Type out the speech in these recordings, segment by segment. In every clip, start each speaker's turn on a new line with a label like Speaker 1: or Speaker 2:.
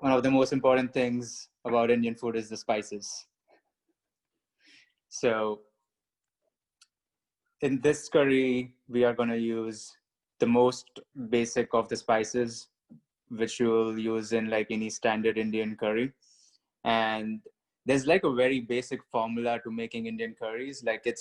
Speaker 1: one of the most important things about Indian food is the spices. So in this curry, we are going to use the most basic of the spices, which you will use in like any standard Indian curry. And there's like a very basic formula to making Indian curries. Like it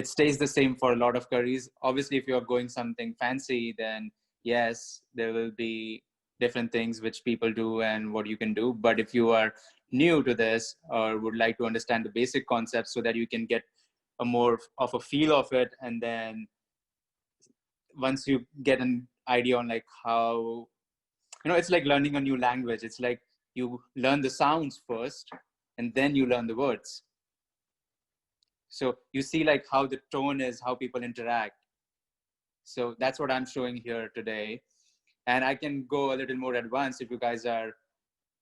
Speaker 1: stays the same for a lot of curries. Obviously, if you're going something fancy, then yes, there will be different things which people do and what you can do. But if you are new to this or would like to understand the basic concepts so that you can get a more of a feel of it, and then once you get an idea on like how, it's like learning a new language. It's like you learn the sounds first and then you learn the words. So you see like how the tone is, how people interact. So that's what I'm showing here today. And I can go a little more advanced if you guys are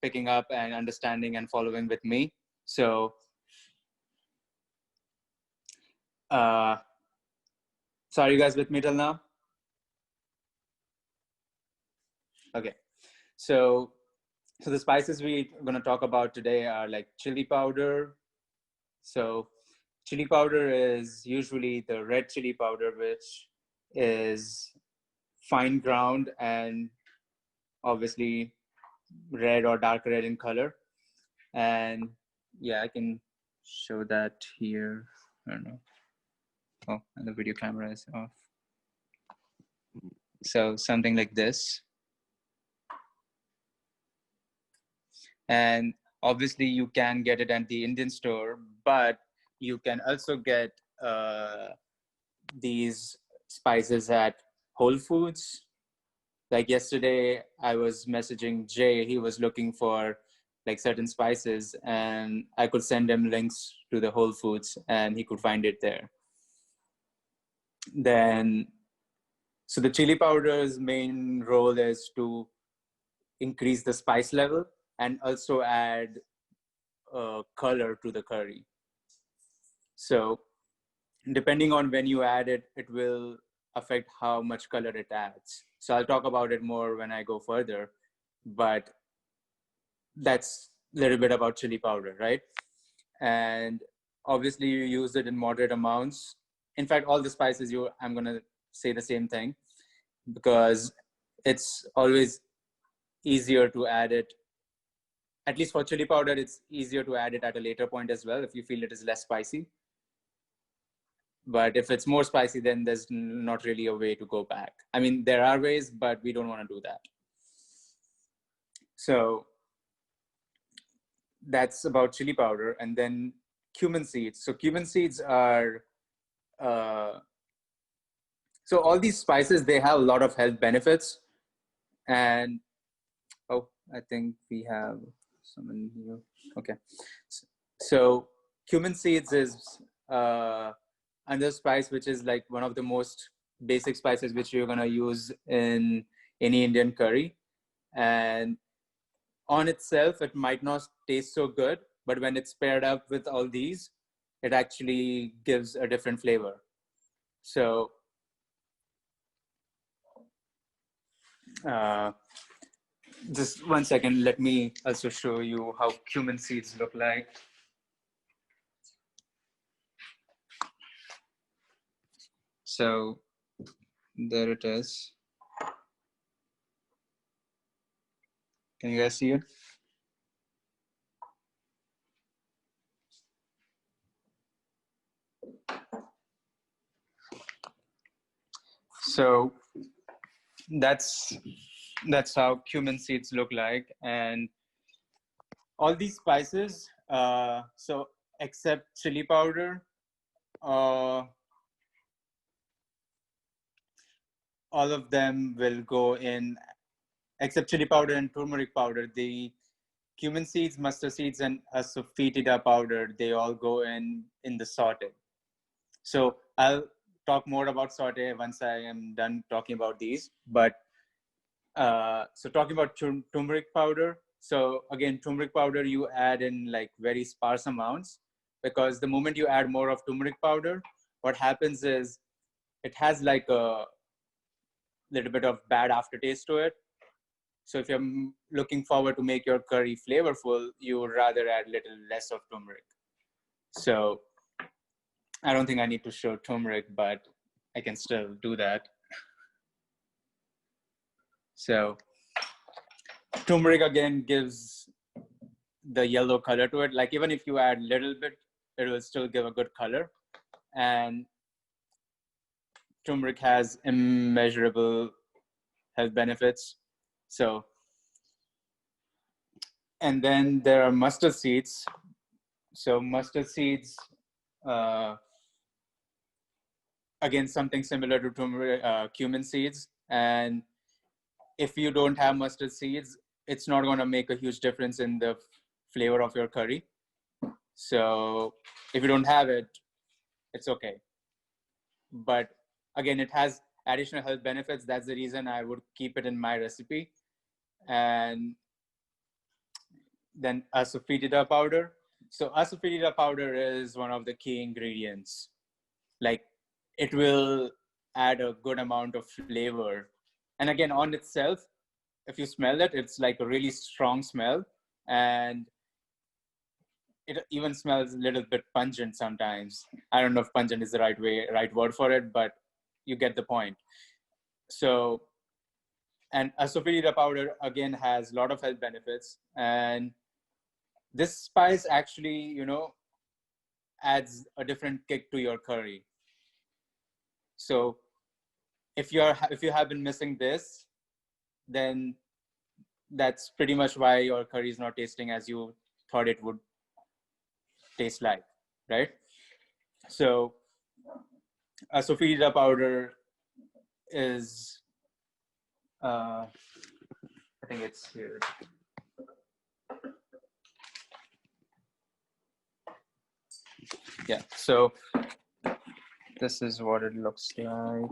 Speaker 1: picking up and understanding and following with me. So so are you guys with me till now? Okay. So the spices we're going to talk about today are like chili powder. So chili powder is usually the red chili powder, which is fine ground and obviously red or dark red in color. And yeah, I can show that here. I don't know. Oh, and the video camera is off. So something like this. And obviously you can get it at the Indian store, but you can also get these spices at Whole Foods. Like yesterday, I was messaging Jay. He was looking for like certain spices, and I could send him links to the Whole Foods, and he could find it there. Then, so the chili powder's main role is to increase the spice level and also add color to the curry. So depending on when you add it, it will affect how much color it adds. So I'll talk about it more when I go further, but that's a little bit about chili powder, right? And obviously you use it in moderate amounts. In fact, all the spices, I'm gonna say the same thing, because it's always easier to add it. At least for chili powder, it's easier to add it at a later point as well if you feel it is less spicy. But if it's more spicy, then there's not really a way to go back. I mean, there are ways, but we don't want to do that. So that's about chili powder. And then cumin seeds. So cumin seeds are, so all these spices, they have a lot of health benefits. And, oh, I think we have someone here. Okay. So cumin seeds is another spice, which is like one of the most basic spices which you're going to use in any Indian curry. And on itself, it might not taste so good, but when it's paired up with all these, it actually gives a different flavor. So just one second, let me also show you how cumin seeds look like. So there it is. Can you guys see it? So that's how cumin seeds look like. And all these spices, so except chili powder, all of them will go in, except chili powder and turmeric powder. The cumin seeds, mustard seeds, and asafoetida powder, they all go in the saute. So I'll talk more about saute once I am done talking about these. But so talking about turmeric powder. So again, turmeric powder, you add in like very sparse amounts, because the moment you add more of turmeric powder, what happens is it has like a little bit of bad aftertaste to it. So if you're looking forward to make your curry flavorful, you would rather add little less of turmeric. So I don't think I need to show turmeric, but I can still do that. So turmeric again gives the yellow color to it. Like even if you add a little bit, it will still give a good color. And turmeric has immeasurable health benefits. So, and then there are mustard seeds. So mustard seeds, again, something similar to turmeric, cumin seeds. And if you don't have mustard seeds, it's not going to make a huge difference in the flavor of your curry. So if you don't have it, it's okay. But again, it has additional health benefits. That's the reason I would keep it in my recipe. And then asafoetida powder. So asafoetida powder is one of the key ingredients. Like it will add a good amount of flavor. And again, on itself, if you smell it, it's like a really strong smell. And it even smells a little bit pungent sometimes. I don't know if pungent is the right word for it, but you get the point. So, and asafoetida powder again has a lot of health benefits, and this spice actually, you know, adds a different kick to your curry. So, if you have been missing this, then that's pretty much why your curry is not tasting as you thought it would taste like, right? So asafoetida powder is, I think it's here. Yeah, so this is what it looks like.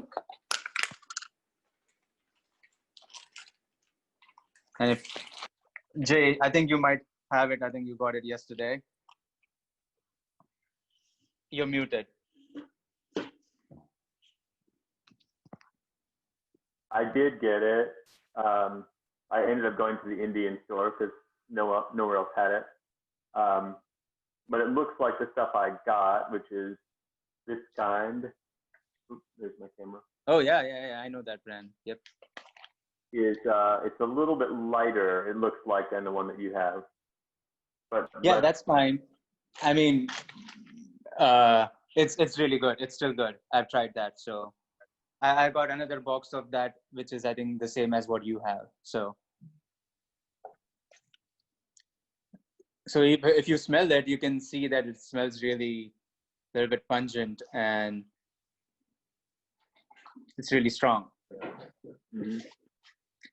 Speaker 1: And if, Jay, I think you might have it. I think you got it yesterday. You're muted.
Speaker 2: I did get it. I ended up going to the Indian store because nowhere else had it. But it looks like the stuff I got, which is this kind. Oops, there's my camera.
Speaker 1: Oh yeah. I know that brand. Yep.
Speaker 2: It's a little bit lighter. It looks like than the one that you have. But
Speaker 1: yeah, that's fine. I mean, it's really good. It's still good. I've tried that. So I got another box of that, which is I think the same as what you have. So if you smell that, you can see that it smells really a little bit pungent and it's really strong.
Speaker 2: Mm-hmm.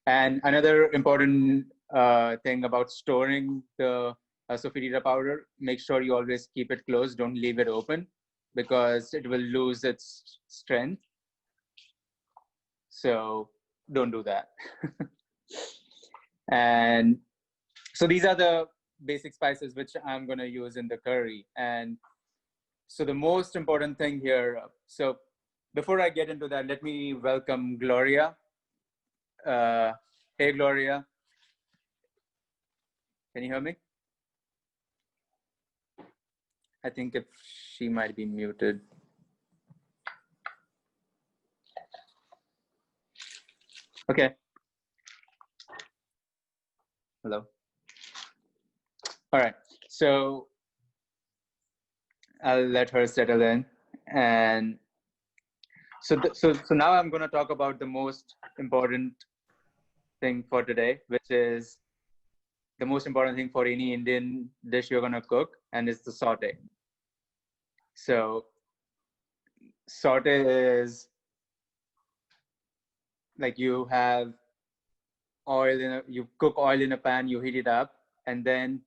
Speaker 1: And another important thing about storing the asafoetida powder, make sure you always keep it closed. Don't leave it open because it will lose its strength. So don't do that. And so these are the basic spices which I'm going to use in the curry. And so the most important thing here, so before I get into that, let me welcome Gloria. Hey, Gloria. Can you hear me? I think if she might be muted. Okay. Hello. All right. So I'll let her settle in. And so now I'm going to talk about the most important thing for today, which is the most important thing for any Indian dish you're going to cook, and it's the saute. So saute is like you have oil you cook oil in a pan, you heat it up, and then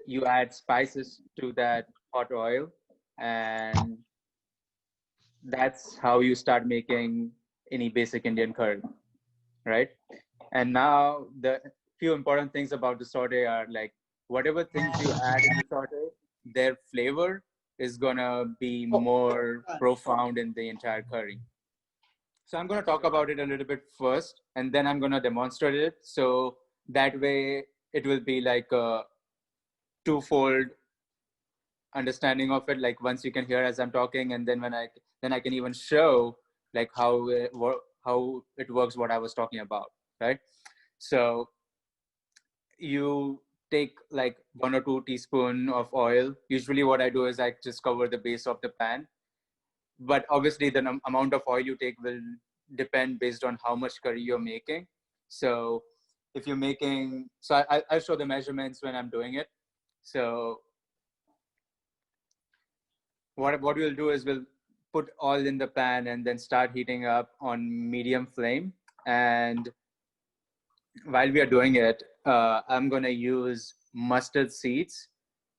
Speaker 1: you add spices to that hot oil, and that's how you start making any basic Indian curry, right? And now the few important things about the saute are like whatever things you add in the saute, their flavor is gonna be more profound in the entire curry. So I'm going to talk about it a little bit first, and then I'm going to demonstrate it. So that way it will be like a twofold understanding of it. Like once you can hear as I'm talking, and then then I can even show like how it works, what I was talking about, right? So you take like 1 or 2 teaspoon of oil. Usually what I do is I just cover the base of the pan, but obviously the amount of oil you take will depend based on how much curry you're making. So if you're making, so I'll show the measurements when I'm doing it. So what we'll do is we'll put oil in the pan and then start heating up on medium flame. And while we are doing it, I'm going to use mustard seeds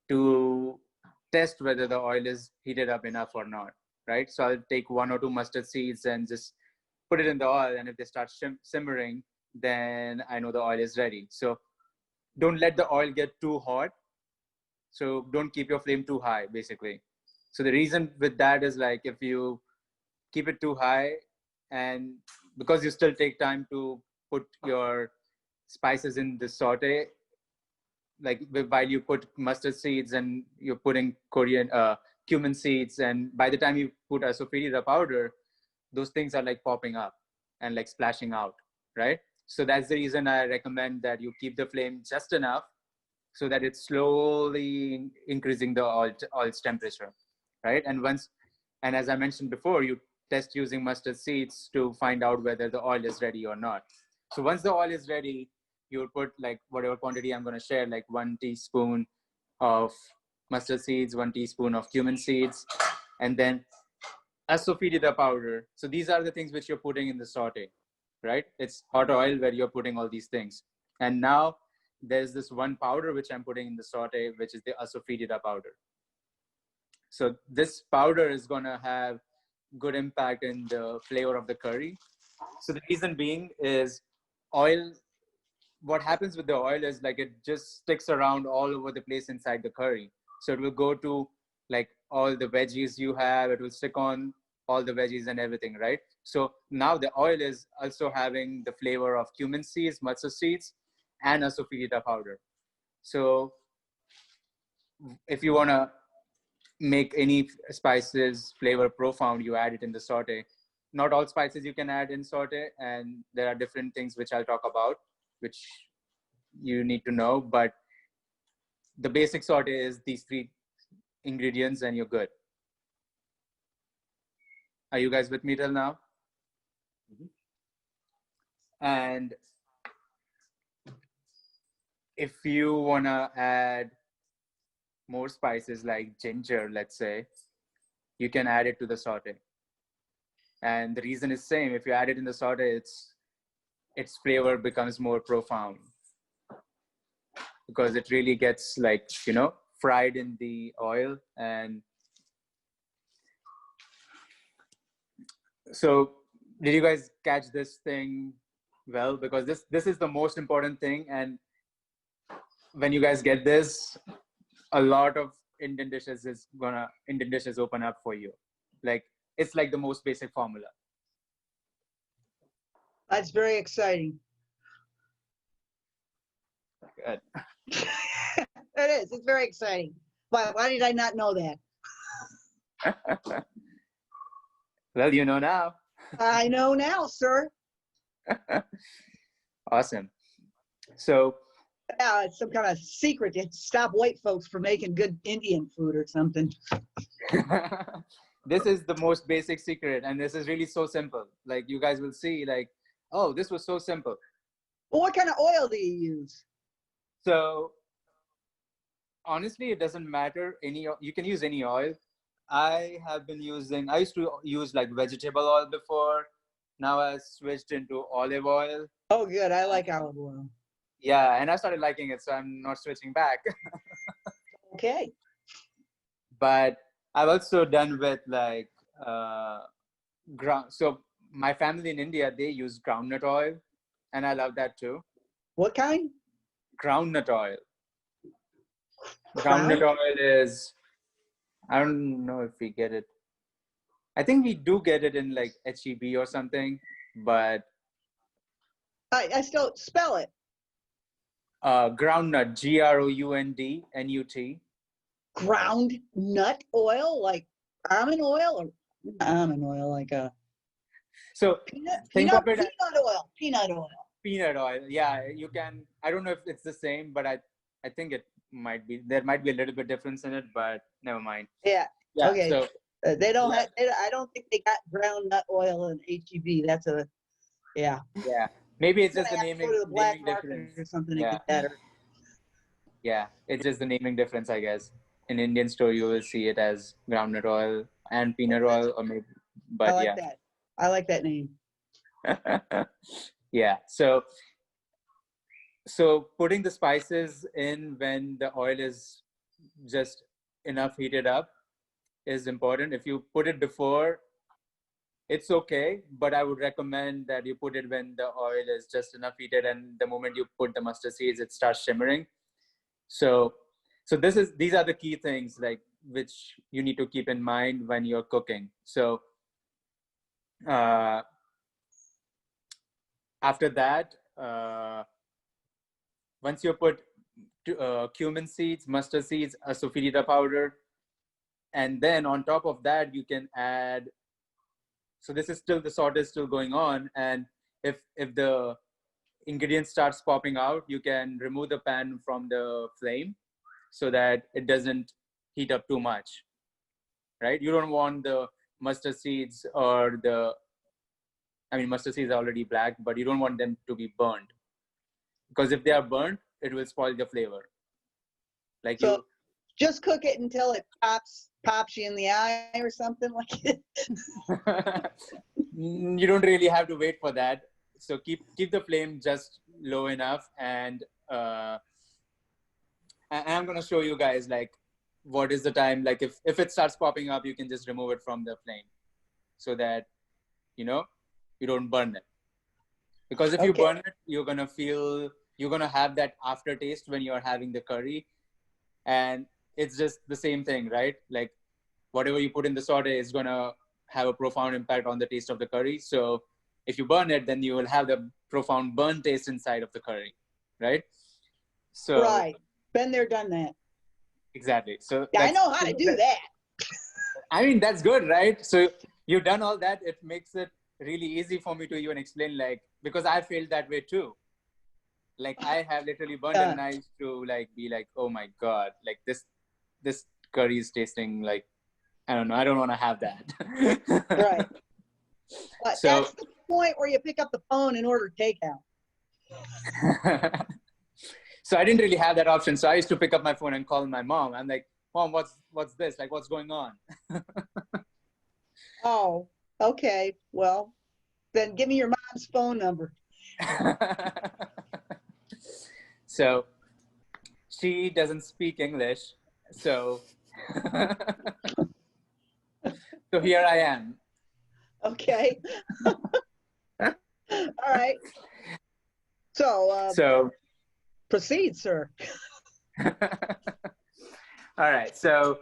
Speaker 1: to test whether the oil is heated up enough or not, right? So I'll take 1 or 2 mustard seeds and just put it in the oil. And if they start simmering, then I know the oil is ready. So don't let the oil get too hot. So don't keep your flame too high, basically. So the reason with that is like if you keep it too high, and because you still take time to put your spices in the saute, like while you put mustard seeds and you're putting cumin seeds, and by the time you put asafoetida powder, those things are like popping up and like splashing out, right? So that's the reason I recommend that you keep the flame just enough so that it's slowly increasing the oil's temperature, right? And as I mentioned before, you test using mustard seeds to find out whether the oil is ready or not. So once the oil is ready, you put like whatever quantity I'm going to share, like 1 teaspoon of mustard seeds, 1 teaspoon of cumin seeds, and then asafoetida powder. So these are the things which you're putting in the saute, right? It's hot oil where you're putting all these things. And now there's this one powder which I'm putting in the saute, which is the asafoetida powder. So this powder is going to have good impact in the flavor of the curry. So the reason being is oil, what happens with the oil is like it just sticks around all over the place inside the curry. So it will go to like all the veggies you have, it will stick on all the veggies and everything, right? So now the oil is also having the flavor of cumin seeds, mustard seeds, and asafoetida powder. So if you want to make any spices flavor profound, you add it in the saute. Not all spices you can add in saute, and there are different things which I'll talk about, which you need to know. But the basic saute is these 3 ingredients, and you're good. Are you guys with me till now?
Speaker 2: Mm-hmm.
Speaker 1: And if you wanna add more spices like ginger, let's say, you can add it to the saute. And the reason is same. If you add it in the saute, its flavor becomes more profound because it really gets like, fried in the oil. And so did you guys catch this thing well? Because this is the most important thing. And when you guys get this, a lot of Indian dishes open up for you. Like it's like the most basic formula.
Speaker 3: That's very exciting.
Speaker 1: Good.
Speaker 3: It is. It's very exciting. Why did I not know that?
Speaker 1: Well, you know now.
Speaker 3: I know now, sir.
Speaker 1: Awesome. So
Speaker 3: Yeah, it's some kind of secret to stop white folks from making good Indian food or something.
Speaker 1: this is the most basic secret, and this is really so simple. Like you guys will see, like, oh, this was so simple.
Speaker 3: Well, what kind of oil do you use?
Speaker 1: So honestly, it doesn't matter. You can use any oil. I used to use like vegetable oil before. Now I switched into olive oil.
Speaker 3: Oh, good. I like olive oil.
Speaker 1: Yeah, and I started liking it, so I'm not switching back.
Speaker 3: Okay.
Speaker 1: But I've also done with like so my family in India, they use groundnut oil, and I love that too.
Speaker 3: What kind?
Speaker 1: Groundnut oil. Groundnut oil is, I don't know if we get it. I think we do get it in like HEB or something, but
Speaker 3: I still spell it.
Speaker 1: groundnut, GROUNDNUT.
Speaker 3: Ground nut oil, like almond oil, or not almond oil, like a
Speaker 1: So
Speaker 3: peanut
Speaker 1: think
Speaker 3: peanut
Speaker 1: of it as
Speaker 3: peanut oil. Peanut oil.
Speaker 1: peanut oil. Yeah, you can. I don't know if it's the same, but I think it might be. There might be a little bit difference in it, but never mind.
Speaker 3: Yeah.
Speaker 1: Yeah.
Speaker 3: Okay.
Speaker 1: So
Speaker 3: They don't
Speaker 1: yeah,
Speaker 3: have. I don't think they got ground nut oil in HEB. That's a yeah.
Speaker 1: yeah. Maybe it's
Speaker 3: You're
Speaker 1: just the
Speaker 3: gonna have to go to the black
Speaker 1: naming
Speaker 3: market
Speaker 1: difference.
Speaker 3: or something to
Speaker 1: Yeah,
Speaker 3: get that. Or,
Speaker 1: yeah. It's just the naming difference, I guess. In Indian store, you will see it as groundnut oil and peanut oil, or maybe.
Speaker 3: I
Speaker 1: But
Speaker 3: like
Speaker 1: yeah,
Speaker 3: that. I like that name.
Speaker 1: yeah. So putting the spices in when the oil is just enough heated up is important. If you put it before, it's okay, but I would recommend that you put it when the oil is just enough heated, and the moment you put the mustard seeds, it starts shimmering. So, so these are the key things like which you need to keep in mind when you're cooking. So, uh, after that, once you put cumin seeds, mustard seeds, asafoetida powder, and then on top of that, you can add. So this is still the saute is still going on, and if the ingredient starts popping out, you can remove the pan from the flame so that it doesn't heat up too much, right? You don't want the mustard seeds or the, I mean, mustard seeds are already black, but you don't want them to be burned because if they are burnt, it will spoil the flavor. Like
Speaker 3: So
Speaker 1: you,
Speaker 3: just cook it until it pops you in the eye or something like it.
Speaker 1: you don't really have to wait for that. So keep the flame just low enough, and I'm gonna show you guys like what is the time. Like if it starts popping up, you can just remove it from the flame, so that you know you don't burn it. Because if you
Speaker 3: Okay.
Speaker 1: burn it, you're gonna have that aftertaste when you're having the curry, and it's just the same thing, right? Like whatever you put in the saute is gonna have a profound impact on the taste of the curry. So if you burn it, then you will have the profound burn taste inside of the curry, right? So
Speaker 3: Right. Been there, done that.
Speaker 1: exactly. So
Speaker 3: Yeah, I
Speaker 1: that's,
Speaker 3: know how to do that.
Speaker 1: I mean, that's good, right? So you've done all that. It makes it really easy for me to even explain, like, because I felt that way too. Like I have literally burned it,
Speaker 3: Uh,
Speaker 1: and I used to like be like, oh my god, like this curry is tasting like, I don't know, I don't want to have
Speaker 3: right.
Speaker 1: that.
Speaker 3: But
Speaker 1: So
Speaker 3: that's the point where you pick up the phone and order takeout.
Speaker 1: so I didn't really have that option. So I used to pick up my phone and call my mom. I'm like, Mom, what's this? Like, what's going on?
Speaker 3: Oh, okay. Well, then give me your mom's phone number.
Speaker 1: So she doesn't speak English. So so here I am.
Speaker 3: Okay. All right. So
Speaker 1: So
Speaker 3: proceed, sir.
Speaker 1: all right. So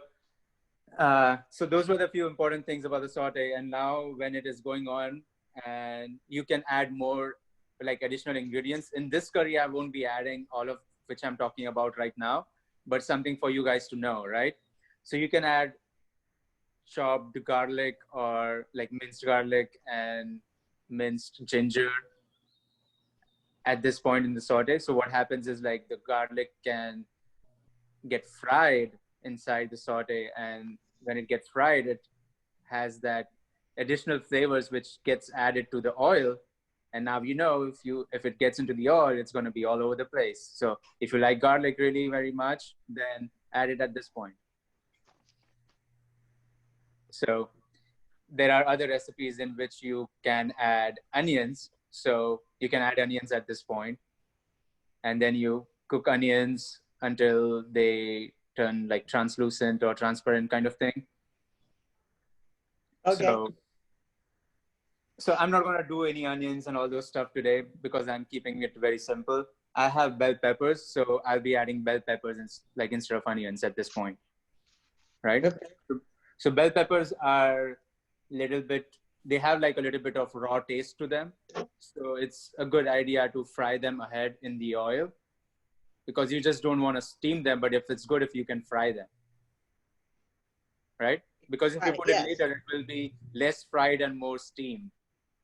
Speaker 1: those were the few important things about the saute. And now when it is going on, and you can add more like additional ingredients. In this curry, I won't be adding all of which I'm talking about right now, but something for you guys to know, right? So you can add chopped garlic or like minced garlic and minced ginger at this point in the saute. So what happens is like the garlic can get fried inside the saute, and when it gets fried, it has that additional flavors which gets added to the oil. And now if it gets into the oil, it's going to be all over the place. So if you like garlic really very much, then add it at this point. So there are other recipes in which you can add onions. So you can add onions at this point, and then you cook onions until they turn like translucent or transparent kind of thing.
Speaker 3: Okay.
Speaker 1: So I'm not going to do any onions and all those stuff today because I'm keeping it very simple. I have bell peppers, so I'll be adding bell peppers instead of onions at this point, right?
Speaker 3: Okay.
Speaker 1: So bell peppers are little bit, they have like a little bit of raw taste to them. So it's a good idea to fry them ahead in the oil, because you just don't want to steam them. But if it's good if you can fry them, right? Because if you
Speaker 3: Right,
Speaker 1: put it
Speaker 3: yes.
Speaker 1: later, it will be less fried and more steamed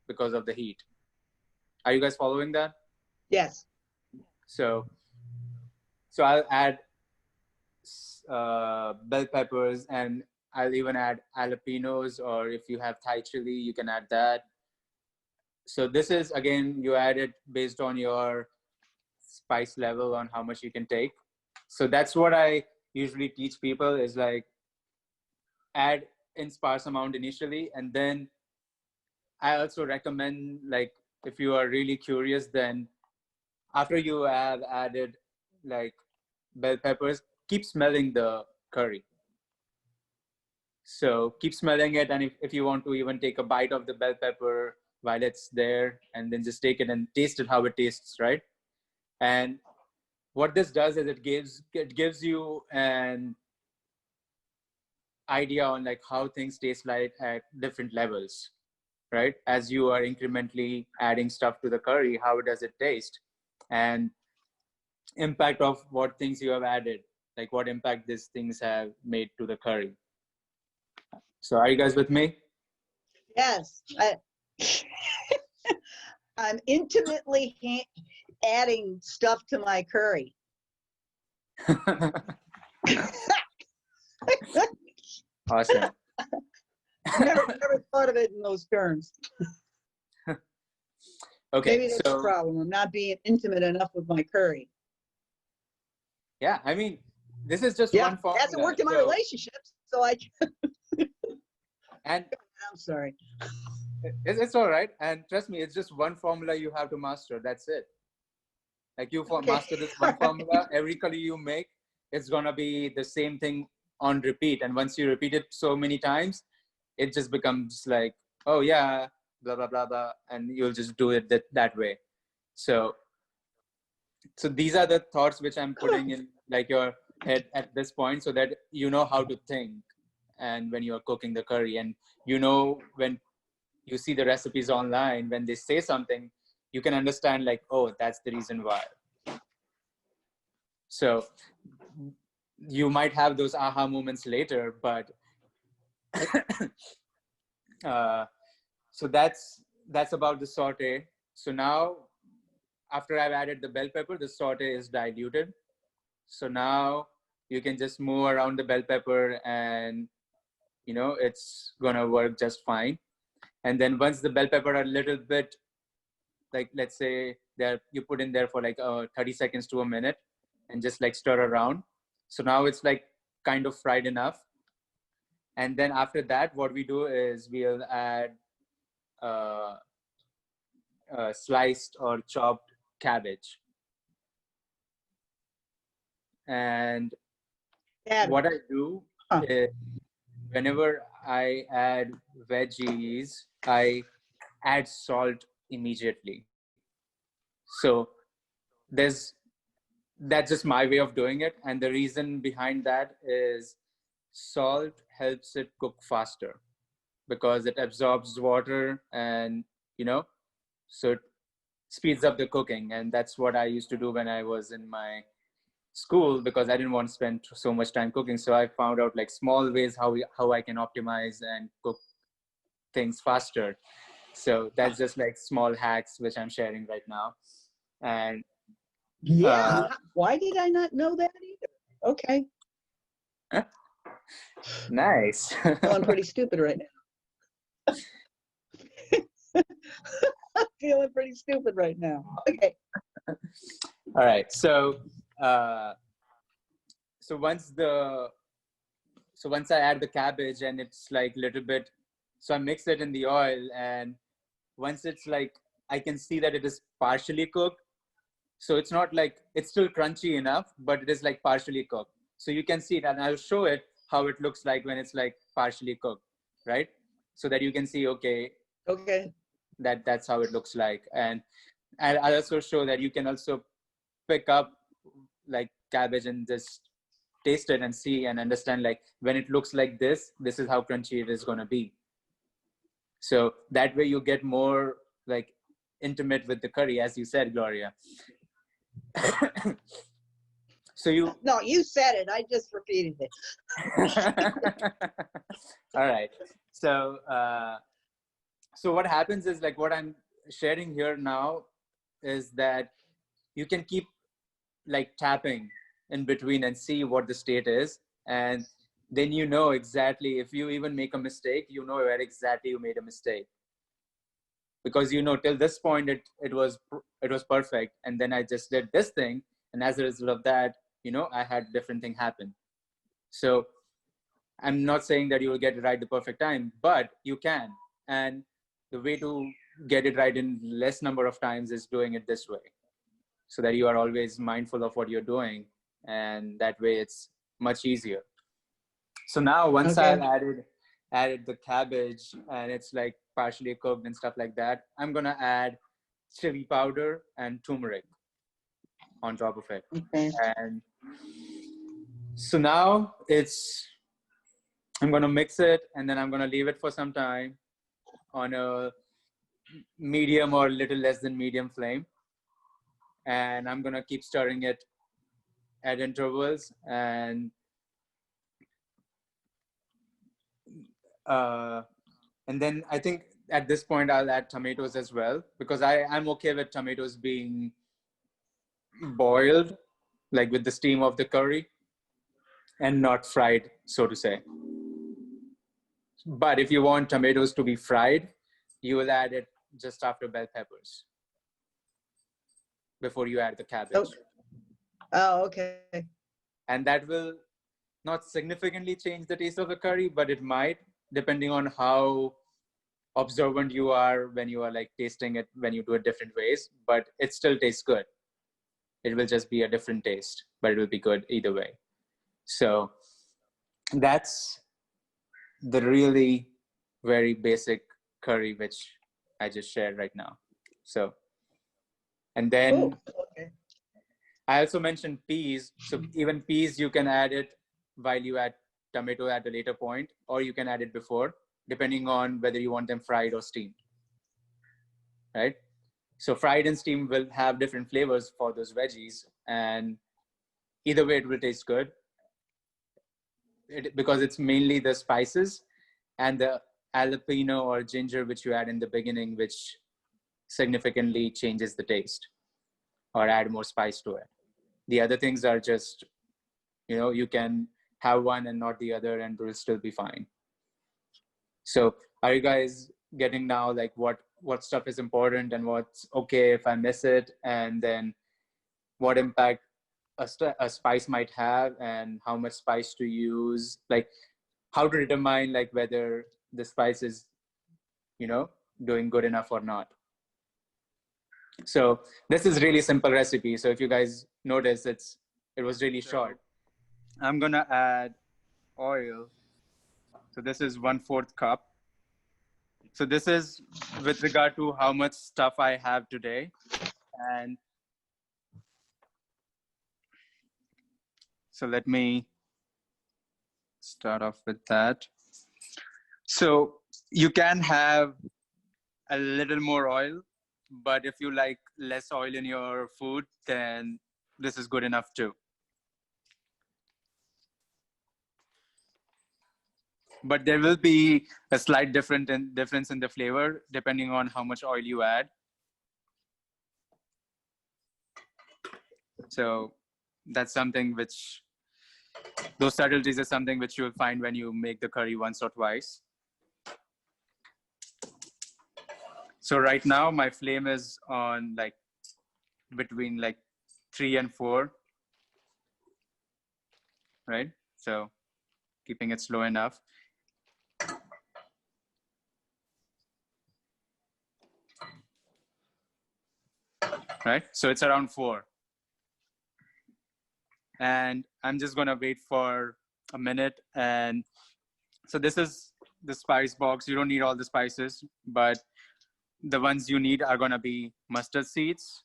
Speaker 1: because of the heat. Are you guys following that?
Speaker 3: Yes.
Speaker 1: So, so I'll add bell peppers, and I'll even add jalapenos, or if you have Thai chili, you can add that. So this is, again, you add it based on your spice level on how much you can take. So that's what I usually teach people is like add in sparse amount initially, and then I also recommend, like, if you are really curious, then after you have added like bell peppers, keep smelling the curry. So keep smelling it, and if you want to even take a bite of the bell pepper while it's there, and then just take it and taste it how it tastes, right? And what this does is it gives you an idea on like how things taste like at different levels, right? As you are incrementally adding stuff to the curry, how does it taste? And impact of what things you have added, like what impact these things have made to the curry. So are you guys with me?
Speaker 3: Yes. I'm intimately adding stuff to my curry.
Speaker 1: Awesome.
Speaker 3: Never thought of it in those terms.
Speaker 1: Okay,
Speaker 3: Maybe that's the
Speaker 1: so
Speaker 3: problem. I'm not being intimate enough with my curry.
Speaker 1: yeah, I mean, this is just
Speaker 3: Yeah,
Speaker 1: one
Speaker 3: it hasn't
Speaker 1: formula.
Speaker 3: worked in my
Speaker 1: So,
Speaker 3: relationships, so
Speaker 1: and
Speaker 3: I'm sorry.
Speaker 1: it's all right. And trust me, it's just one formula you have to master. That's it. Like you
Speaker 3: Okay.
Speaker 1: master this
Speaker 3: All
Speaker 1: one
Speaker 3: right.
Speaker 1: formula, every curry you make, it's gonna be the same thing on repeat. And once you repeat it so many times, it just becomes like, oh yeah, blah blah blah blah, and you'll just do it that way. So these are the thoughts which I'm putting in like your head at this point, so that you know how to think, and when you are cooking the curry, and you know when you see the recipes online, when they say something, you can understand like, oh, that's the reason why. So you might have those aha moments later, but uh, so that's about the saute. So now, after I've added the bell pepper, the saute is diluted. So now you can just move around the bell pepper, and it's gonna work just fine. And then once the bell pepper are a little bit, like, let's say that you put in there for like 30 seconds to a minute, and just like stir around. So now it's like kind of fried enough. And then after that, what we do is we'll add uh, sliced or chopped cabbage. And
Speaker 3: Cabbage.
Speaker 1: what I do
Speaker 3: Huh.
Speaker 1: is, whenever I add veggies, I add salt immediately. So there's that's just my way of doing it. And the reason behind that is salt helps it cook faster, because it absorbs water, and so it speeds up the cooking. And that's what I used to do when I was in my school, because I didn't want to spend so much time cooking. So I found out like small ways how I can optimize and cook things faster. So that's just like small hacks which I'm sharing right now. And
Speaker 3: Yeah.
Speaker 1: uh,
Speaker 3: Why did I not know that either? Okay.
Speaker 1: nice.
Speaker 3: Feeling pretty stupid right now. I'm feeling pretty stupid right now. Okay.
Speaker 1: All right. Uh, so once the once I add the cabbage, and it's like little bit, so I mix it in the oil, and once it's like, I can see that it is partially cooked. So it's not like, it's still crunchy enough, but it is like partially cooked. So you can see it, and I'll show it how it looks like when it's like partially cooked, right? So that you can see, okay,
Speaker 3: Okay.
Speaker 1: that's how it looks like. And I'll also show that you can also pick up like cabbage and just taste it and see and understand, like, when it looks like this is how crunchy it is going to be. So that way you get more like intimate with the curry, as you said, Gloria. So you
Speaker 3: No, you said it. I just repeated it.
Speaker 1: all right. So so what happens is, like, what I'm sharing here now is that you can keep like tapping in between and see what the state is, and then you know exactly, if you even make a mistake, you know where exactly you made a mistake, because you know till this point it was perfect, and then I just did this thing, and as a result of that, you know, I had different thing happen. So I'm not saying that you will get it right the perfect time, but you can. And the way to get it right in less number of times is doing it this way, so that you are always mindful of what you're doing, and that way it's much easier. So now once
Speaker 3: Okay.
Speaker 1: I've added the cabbage and it's like partially cooked and stuff like that, I'm gonna add chili powder and turmeric on top of it.
Speaker 3: Okay.
Speaker 1: And so now I'm gonna mix it, and then I'm gonna leave it for some time on a medium or little less than medium flame, and I'm gonna keep stirring it at intervals. Uh, and then I think at this point I'll add tomatoes as well, because I'm okay with tomatoes being boiled, like with the steam of the curry, and not fried, so to say. But if you want tomatoes to be fried, you will add it just after bell peppers, before you add the cabbage.
Speaker 3: Oh, okay.
Speaker 1: And that will not significantly change the taste of the curry, but it might, depending on how observant you are when you are like tasting it, when you do it different ways. But it still tastes good. It will just be a different taste, but it will be good either way. So that's the really very basic curry which I just shared right now. So, and then
Speaker 3: Okay.
Speaker 1: I also mentioned peas. So even peas, you can add it while you add tomato at a later point, or you can add it before, depending on whether you want them fried or steamed, right? So fried and steamed will have different flavors for those veggies, and either way it will taste good, because it's mainly the spices and the jalapeno or ginger which you add in the beginning, which significantly changes the taste or add more spice to it. The other things are just, you know, you can have one and not the other, and it will still be fine. So are you guys getting now like what stuff is important and what's okay if I miss it, and then what impact a spice might have, and how much spice to use, like how to determine like whether the spice is, you know, doing good enough or not. So this is really simple recipe. So if you guys notice, it was really short. I'm gonna add oil. So this is 1/4 cup. So this is with regard to how much stuff I have today. And so let me start off with that. So you can have a little more oil, but if you like less oil in your food, then this is good enough too. But there will be a slight difference in the flavor depending on how much oil you add. So that's something which, those subtleties are something which you'll find when you make the curry once or twice. So right now my flame is on like between like 3 and 4, right? So keeping it slow enough. Right? So it's around 4. And I'm just gonna wait for a minute. And so this is the spice box. You don't need all the spices, but the ones you need are gonna be mustard seeds.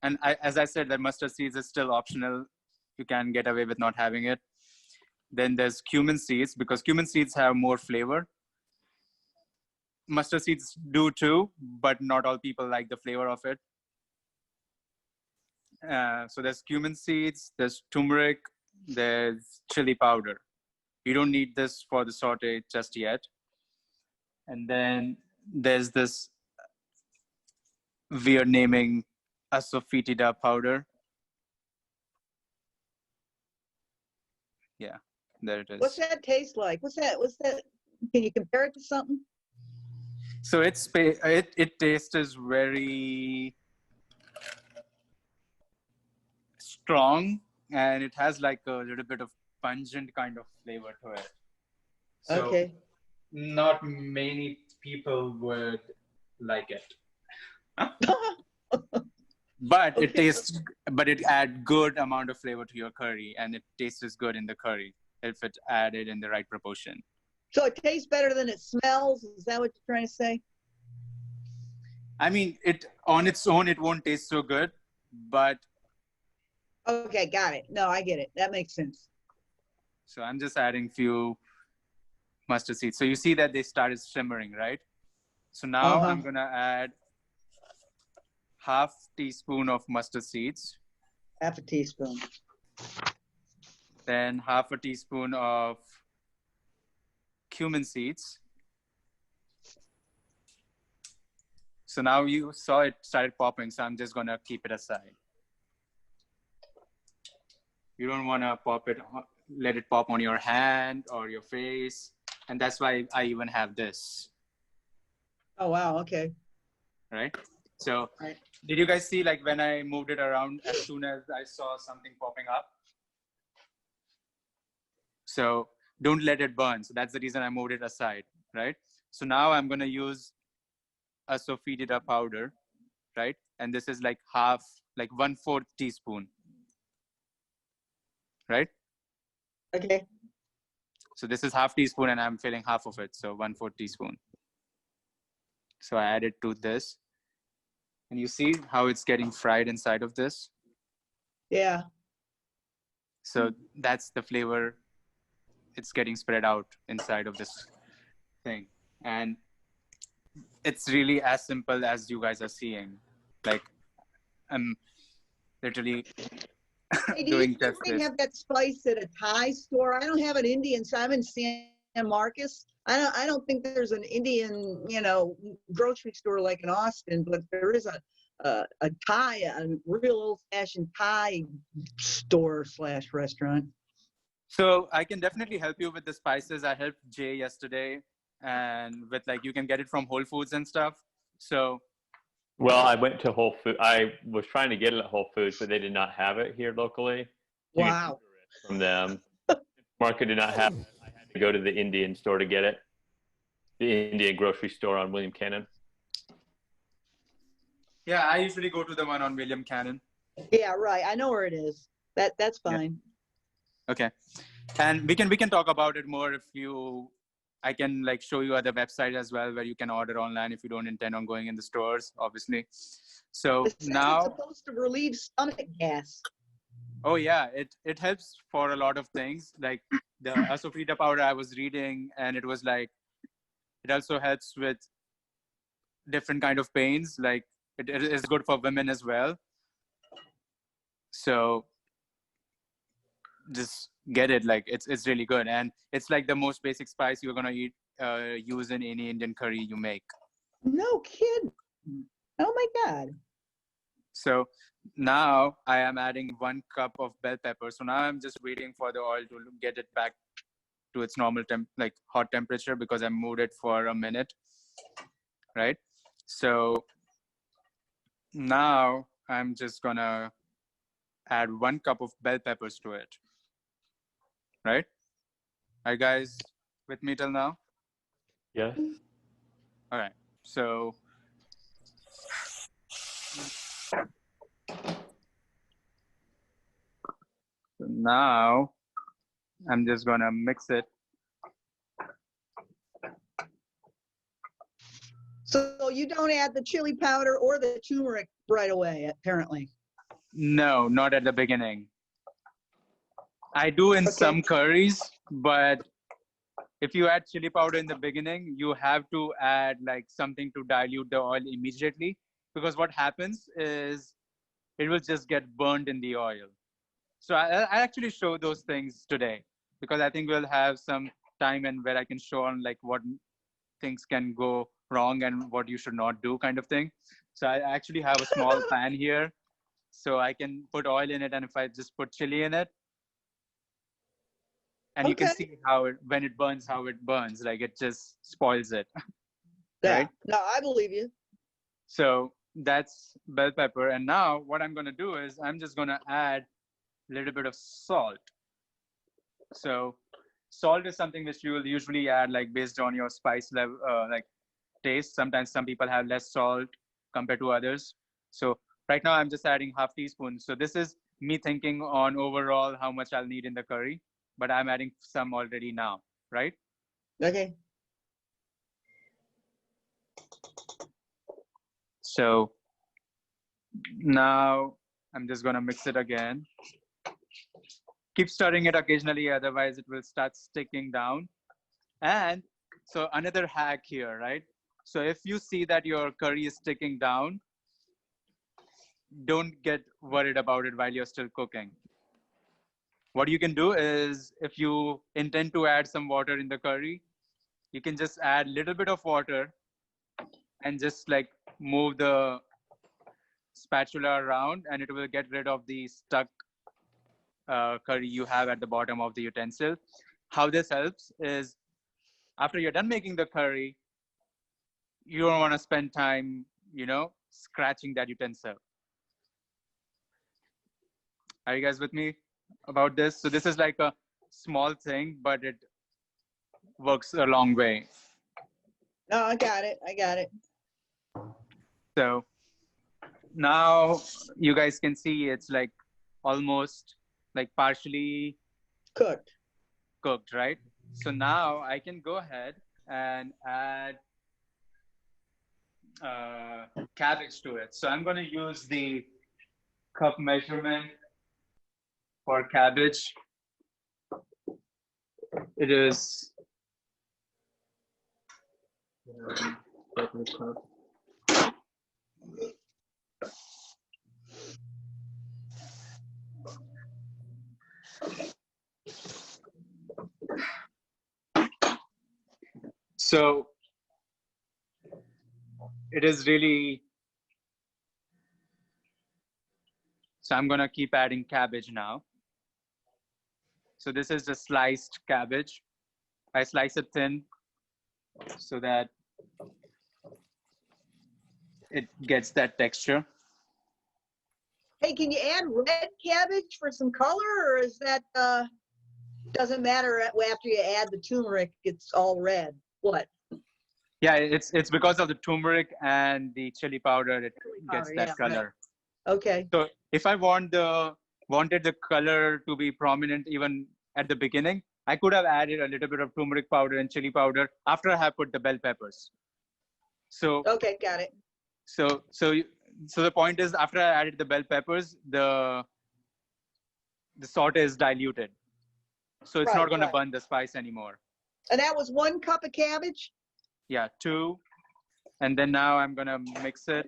Speaker 1: And as I said, that mustard seeds is still optional. You can get away with not having it. Then there's cumin seeds, because cumin seeds have more flavor. mustard seeds do too, but not all people like the flavor of it. So there's cumin seeds, there's turmeric, there's chili powder. You don't need this for the saute just yet. And then there's this weird naming asafoetida powder. Yeah, there it is.
Speaker 3: What's that taste like? What's that? Can you compare it to something?
Speaker 1: So it taste is very strong, and it has like a little bit of pungent kind of flavor to it. So
Speaker 3: Okay.
Speaker 1: not many people would like it. But it tastes, but it add good amount of flavor to your curry, and it tastes good in the curry if it added in the right proportion.
Speaker 3: So it tastes better than it smells? Is that what you're trying to say?
Speaker 1: I mean, it on its own, it won't taste so good, but
Speaker 3: Okay, got it. No, I get it. That makes sense.
Speaker 1: so I'm just adding few mustard seeds. So you see that they started simmering, right? So now I'm gonna add half teaspoon of mustard seeds,
Speaker 3: Half a teaspoon.
Speaker 1: then half a teaspoon of cumin seeds. So now you saw it started popping, so I'm just gonna keep it aside. You don't wanna let it pop on your hand or your face. And that's why I even have this,
Speaker 3: Oh, wow. Okay.
Speaker 1: right? So
Speaker 3: Right.
Speaker 1: did you guys see like when I moved it around, as soon as I saw something popping up? So don't let it burn. So that's the reason I moved it aside, right? So now I'm gonna use asafoetida powder, right? And this is like 1/4 teaspoon, right?
Speaker 3: Okay.
Speaker 1: So this is half teaspoon and I'm filling half of it. So 1/4 teaspoon. So I add it to this. And you see how it's getting fried inside of this?
Speaker 3: Yeah.
Speaker 1: So that's the flavor. It's getting spread out inside of this thing. And it's really as simple as you guys are seeing. Like I'm literally
Speaker 3: Hey, do
Speaker 1: doing
Speaker 3: you
Speaker 1: just
Speaker 3: think they
Speaker 1: this.
Speaker 3: have that spice at a Thai store? I don't have an Indian, so I'm in San Marcos. I don't think there's an Indian, grocery store like in Austin, but there is a Thai, a real old-fashioned Thai store / restaurant.
Speaker 1: So I can definitely help you with the spices. I helped Jay yesterday, and with like you can get it from Whole Foods and stuff. So
Speaker 2: Well, I went to Whole Foods. I was trying to get it at Whole Foods, but they did not have it here locally. You can
Speaker 3: Wow.
Speaker 2: order it from them. Market did not have it. I had to go to the Indian store to get it. The Indian grocery store on William Cannon.
Speaker 1: yeah, I usually go to the one on William Cannon.
Speaker 3: Yeah, right. I know where it is. That's fine.
Speaker 1: Okay, and we can talk about it more if you. I can like show you other websites as well where you can order online if you don't intend on going in the stores, obviously. So
Speaker 3: It says
Speaker 1: now,
Speaker 3: it's supposed to relieve stomach gas.
Speaker 1: oh yeah, it helps for a lot of things. Like the asafoetida powder I was reading, and it was like it also helps with different kind of pains. Like it is good for women as well. So just get it. Like it's really good, and it's like the most basic spice you're gonna use in any Indian curry you make.
Speaker 3: No kidding. Oh my God.
Speaker 1: So now I am adding 1 cup of bell pepper. So now I'm just waiting for the oil to get it back to its normal like hot temperature, because I moved it for a minute, right? So now I'm just gonna add 1 cup of bell peppers to it, right? Are you guys with me till now?
Speaker 2: Yes.
Speaker 1: All right. So now I'm just gonna mix it.
Speaker 3: So you don't add the chili powder or the turmeric right away, apparently.
Speaker 1: No, not at the beginning. I do in some curries, but if you add chili powder in the beginning, you have to add like something to dilute the oil immediately, because what happens is it will just get burned in the oil. So I actually show those things today, because I think we'll have some time and where I can show on like what things can go wrong and what you should not do, kind of thing. So I actually have a small pan here, so I can put oil in it, and if I just put chili in it, and you can
Speaker 3: Okay.
Speaker 1: see how it, when it burns, how it burns, like it just spoils it.
Speaker 3: Yeah.
Speaker 1: Right?
Speaker 3: No, I believe you.
Speaker 1: So that's bell pepper. And now what I'm going to do is I'm just going to add a little bit of salt. So salt is something which you will usually add like based on your spice level, like taste. Sometimes some people have less salt compared to others. So right now I'm just adding half teaspoon. So this is me thinking on overall how much I'll need in the curry, but I'm adding some already now, right?
Speaker 3: Okay.
Speaker 1: So now I'm just gonna mix it again. Keep stirring it occasionally, otherwise it will start sticking down. And so another hack here, right? So if you see that your curry is sticking down, don't get worried about it while you're still cooking. What you can do is, if you intend to add some water in the curry, you can just add a little bit of water and just like move the spatula around, and it will get rid of the stuck curry you have at the bottom of the utensil. How this helps is, after you're done making the curry, you don't want to spend time, scratching that utensil. Are you guys with me about this? So this is like a small thing, but it works a long way.
Speaker 3: No, I got it. I got it.
Speaker 1: So now you guys can see it's like almost like partially
Speaker 3: Cooked.
Speaker 1: cooked, right? So now I can go ahead and add cabbage to it. So I'm going to use the cup measurement for cabbage. It is so it is really, so I'm going to keep adding cabbage now. So this is the sliced cabbage. I slice it thin so that it gets that texture.
Speaker 3: Hey, can you add red cabbage for some color, or is that doesn't matter after you add the turmeric? It's all red. What?
Speaker 1: Yeah, it's because of the turmeric and the chili powder. It gets
Speaker 3: Powder,
Speaker 1: that
Speaker 3: yeah,
Speaker 1: color.
Speaker 3: right. Okay.
Speaker 1: So if I wanted the color to be prominent even at the beginning, I could have added a little bit of turmeric powder and chili powder after I have put the bell peppers. So
Speaker 3: Okay, got it.
Speaker 1: so the point is, after I added the bell peppers, the salt is diluted, so it's not going to burn the spice anymore.
Speaker 3: And that was 1 cup of cabbage?
Speaker 1: Yeah, 2. And then now I'm going to mix it.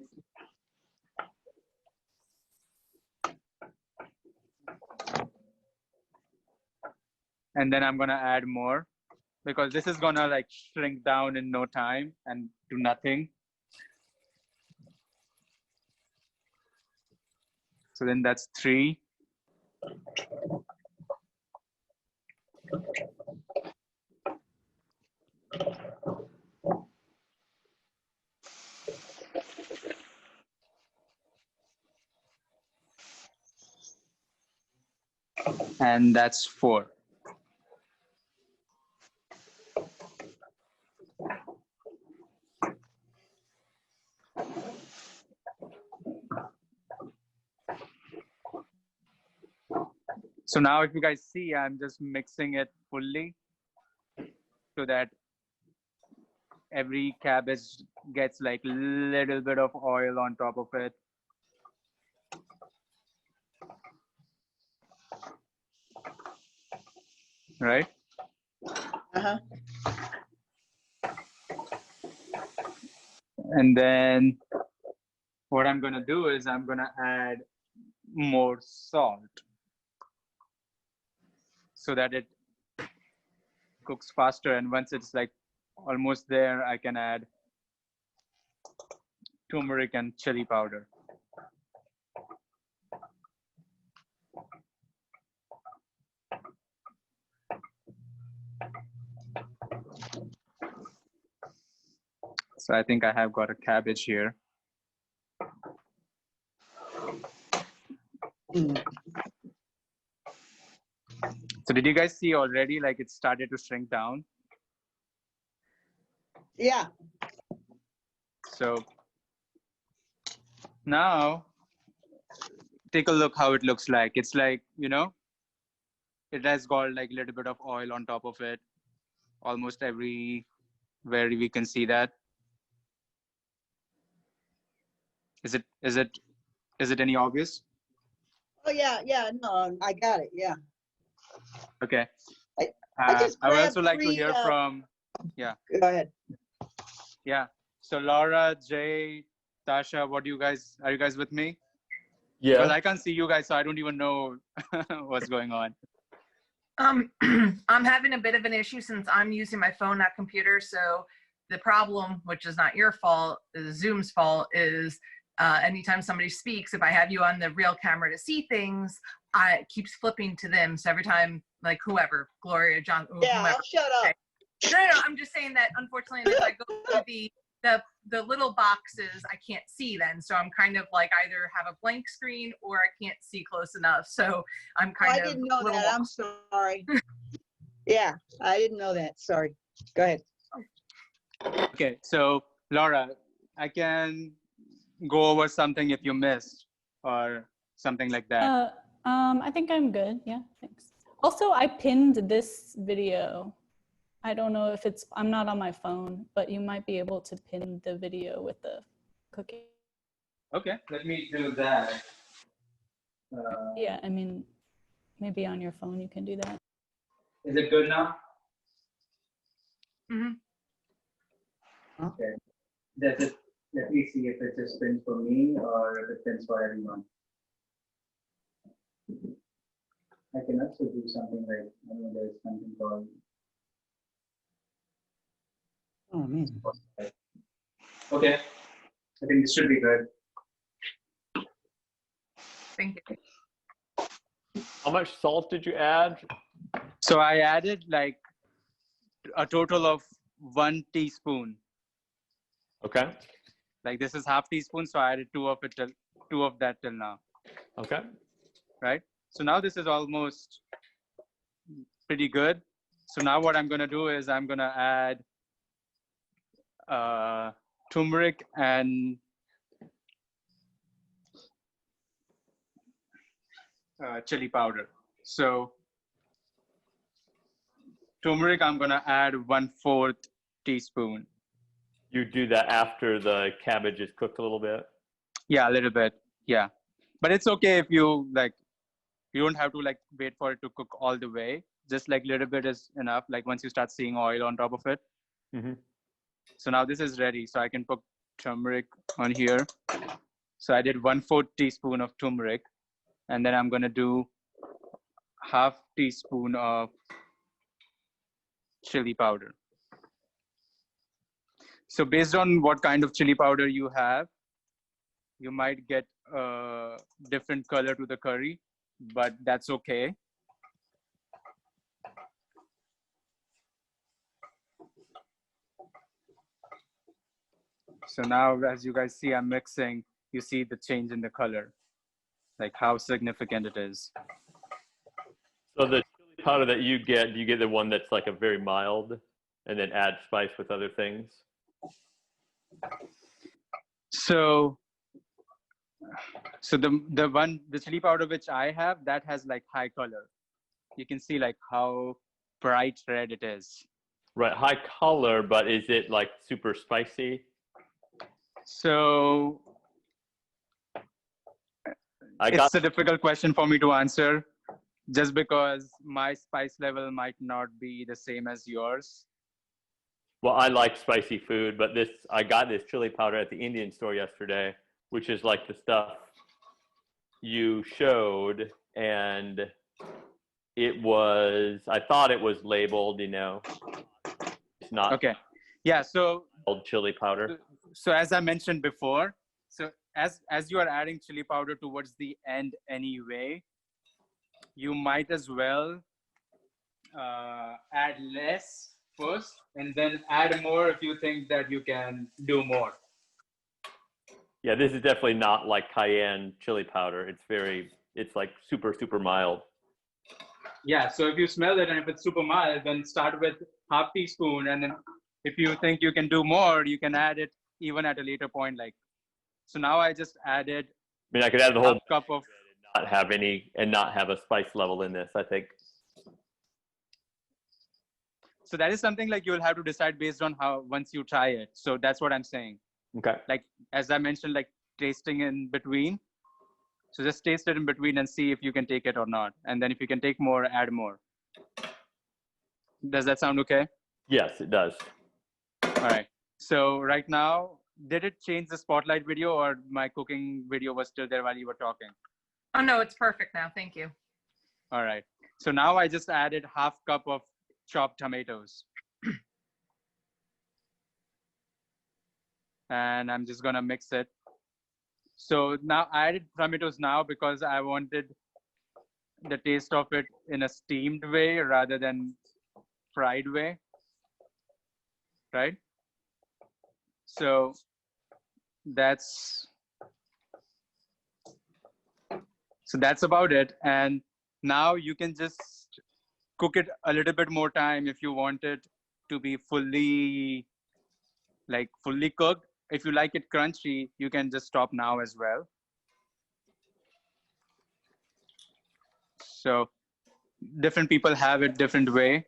Speaker 1: And then I'm going to add more, because this is going to like shrink down in no time and do nothing. So then that's 3. And that's 4. So now if you guys see, I'm just mixing it fully so that every cabbage gets like a little bit of oil on top of it. Right?
Speaker 3: Uh-huh.
Speaker 1: And then what I'm gonna do is I'm gonna add more salt so that it cooks faster. And once it's like almost there, I can add turmeric and chili powder. So I think I have got a cabbage here. So did you guys see already, like it started to shrink down?
Speaker 3: Yeah.
Speaker 1: So now take a look how it looks like. It's like, you know, it has got like a little bit of oil on top of it. Almost everywhere we can see that. Is it any obvious?
Speaker 3: Oh yeah, yeah. No, I got it. Yeah.
Speaker 1: Okay.
Speaker 3: I just
Speaker 1: I would
Speaker 3: grabbed
Speaker 1: also like to
Speaker 3: three,
Speaker 1: hear from, yeah.
Speaker 3: Go ahead.
Speaker 1: Yeah. So Laura, Jay, Tasha, are you guys with me?
Speaker 2: Yeah.
Speaker 1: Because I can't see you guys, so I don't even know what's going on.
Speaker 4: I'm having a bit of an issue since I'm using my phone, not computer. So the problem, which is not your fault, is Zoom's fault, is anytime somebody speaks, if I have you on the real camera to see things, it keeps flipping to them. So every time, like whoever, Gloria, John,
Speaker 3: Yeah,
Speaker 4: whomever.
Speaker 3: I'll shut up.
Speaker 4: No, I'm just saying that unfortunately, if I go through the little boxes, I can't see then. So I'm kind of like either have a blank screen or I can't see close enough. So I'm kind of.
Speaker 3: I didn't know that. I'm sorry. Yeah, I didn't know that. Sorry. Go ahead.
Speaker 1: Okay, so Laura, I can go over something if you missed or something like that.
Speaker 5: I think I'm good. Yeah, thanks. Also, I pinned this video. I don't know if I'm not on my phone, but you might be able to pin the video with the cooking.
Speaker 1: Okay, let me do that.
Speaker 5: Yeah, I mean, maybe on your phone you can do that.
Speaker 1: Is it good now?
Speaker 4: Mm-hmm.
Speaker 1: Okay. Let me see if it just pins for me or if it pins for everyone. I can also do something like, I know there's something called.
Speaker 3: Oh man.
Speaker 1: Okay. I think this should be good.
Speaker 4: Thank you.
Speaker 2: How much salt did you add?
Speaker 1: So I added like a total of 1 teaspoon.
Speaker 2: Okay.
Speaker 1: Like this is half teaspoon, so I added two of that till now.
Speaker 2: Okay.
Speaker 1: Right? So now this is almost pretty good. So now what I'm gonna do is I'm gonna add turmeric and chili powder. So turmeric, I'm gonna add 1/4 teaspoon.
Speaker 2: You do that after the cabbage is cooked a little bit?
Speaker 1: Yeah, a little bit. Yeah. But it's okay if you like, you don't have to like wait for it to cook all the way. Just like a little bit is enough. Like once you start seeing oil on top of it.
Speaker 2: Mm-hmm.
Speaker 1: So now this is ready. So I can put turmeric on here. So I did 1/4 teaspoon of turmeric. And then I'm gonna do half teaspoon of chili powder. So based on what kind of chili powder you have, you might get a different color to the curry, but that's okay. So now as you guys see, I'm mixing, you see the change in the color, like how significant it is.
Speaker 2: So the chili powder that you get, do you get the one that's like a very mild and then add spice with other things?
Speaker 1: So the chili powder which I have, that has like high color. You can see like how bright red it is.
Speaker 2: Right, high color, but is it like super spicy?
Speaker 1: So it's a difficult question for me to answer, just because my spice level might not be the same as yours.
Speaker 6: Well, I like spicy food, but I got this chili powder at the Indian store yesterday, which is like the stuff you showed, and I thought it was labeled, it's not
Speaker 1: Okay. Yeah. So
Speaker 6: called chili powder.
Speaker 1: so as I mentioned before, so as you are adding chili powder towards the end anyway, you might as well add less first and then add more if you think that you can do more.
Speaker 6: Yeah, this is definitely not like cayenne chili powder. It's like super, super mild.
Speaker 1: Yeah, so if you smell it and if it's super mild, then start with half teaspoon, and then if you think you can do more, you can add it even at a later point. Like, so now I just added
Speaker 6: I mean, I could add the whole
Speaker 1: half cup of.
Speaker 6: not have a spice level in this, I think.
Speaker 1: So that is something like you'll have to decide based on how once you try it. So that's what I'm saying.
Speaker 6: Okay.
Speaker 1: Like as I mentioned, like tasting in between. So just taste it in between and see if you can take it or not. And then if you can take more, add more. Does that sound okay?
Speaker 6: Yes, it does.
Speaker 1: All right. So right now, did it change the spotlight video or my cooking video was still there while you were talking?
Speaker 4: Oh, no, it's perfect now. Thank you.
Speaker 1: All right. So now I just added half cup of chopped tomatoes. And I'm just going to mix it. So now I added tomatoes now because I wanted the taste of it in a steamed way rather than fried way, right? So that's about it. And now you can just cook it a little bit more time if you want it to be fully cooked. If you like it crunchy, you can just stop now as well. So different people have it different way,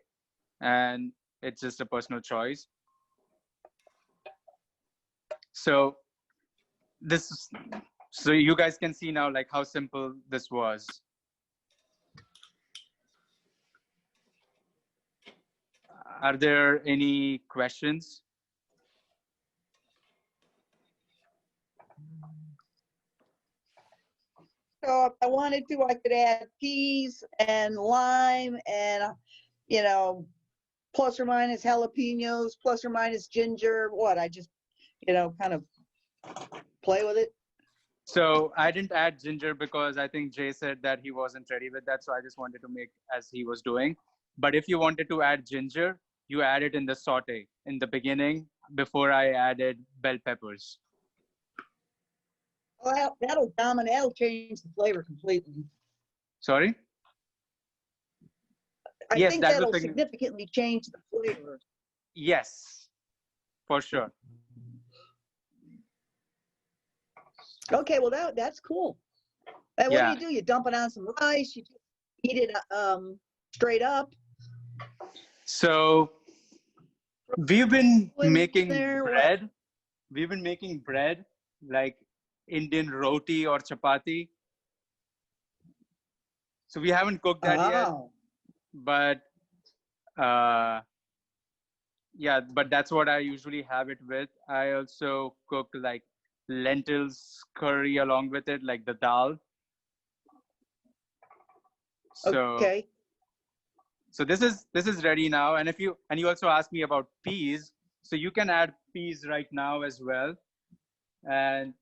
Speaker 1: and it's just a personal choice. So you guys can see now like how simple this was. Are there any questions?
Speaker 3: So if I wanted to, I could add peas and lime and, plus or minus jalapenos, plus or minus ginger. What, I just, kind of play with it.
Speaker 1: So I didn't add ginger because I think Jay said that he wasn't ready with that. So I just wanted to make as he was doing. But if you wanted to add ginger, you add it in the saute in the beginning before I added bell peppers.
Speaker 3: Well, that'll change the flavor completely.
Speaker 1: Sorry?
Speaker 3: I
Speaker 1: Yes,
Speaker 3: think
Speaker 1: that's
Speaker 3: that'll
Speaker 1: the thing.
Speaker 3: significantly change the flavor.
Speaker 1: Yes, for sure.
Speaker 3: Okay, well that's cool. And
Speaker 1: Yeah.
Speaker 3: what do? You dump it on some rice. You just eat it straight up.
Speaker 1: So we've been making
Speaker 3: there,
Speaker 1: bread.
Speaker 3: what?
Speaker 1: We've been making bread like Indian roti or chapati. So we haven't cooked that yet, but yeah, but that's what I usually have it with. I also cook like lentils curry along with it, like the dal. So,
Speaker 3: okay.
Speaker 1: So this is ready now. And you also asked me about peas. So you can add peas right now as well. And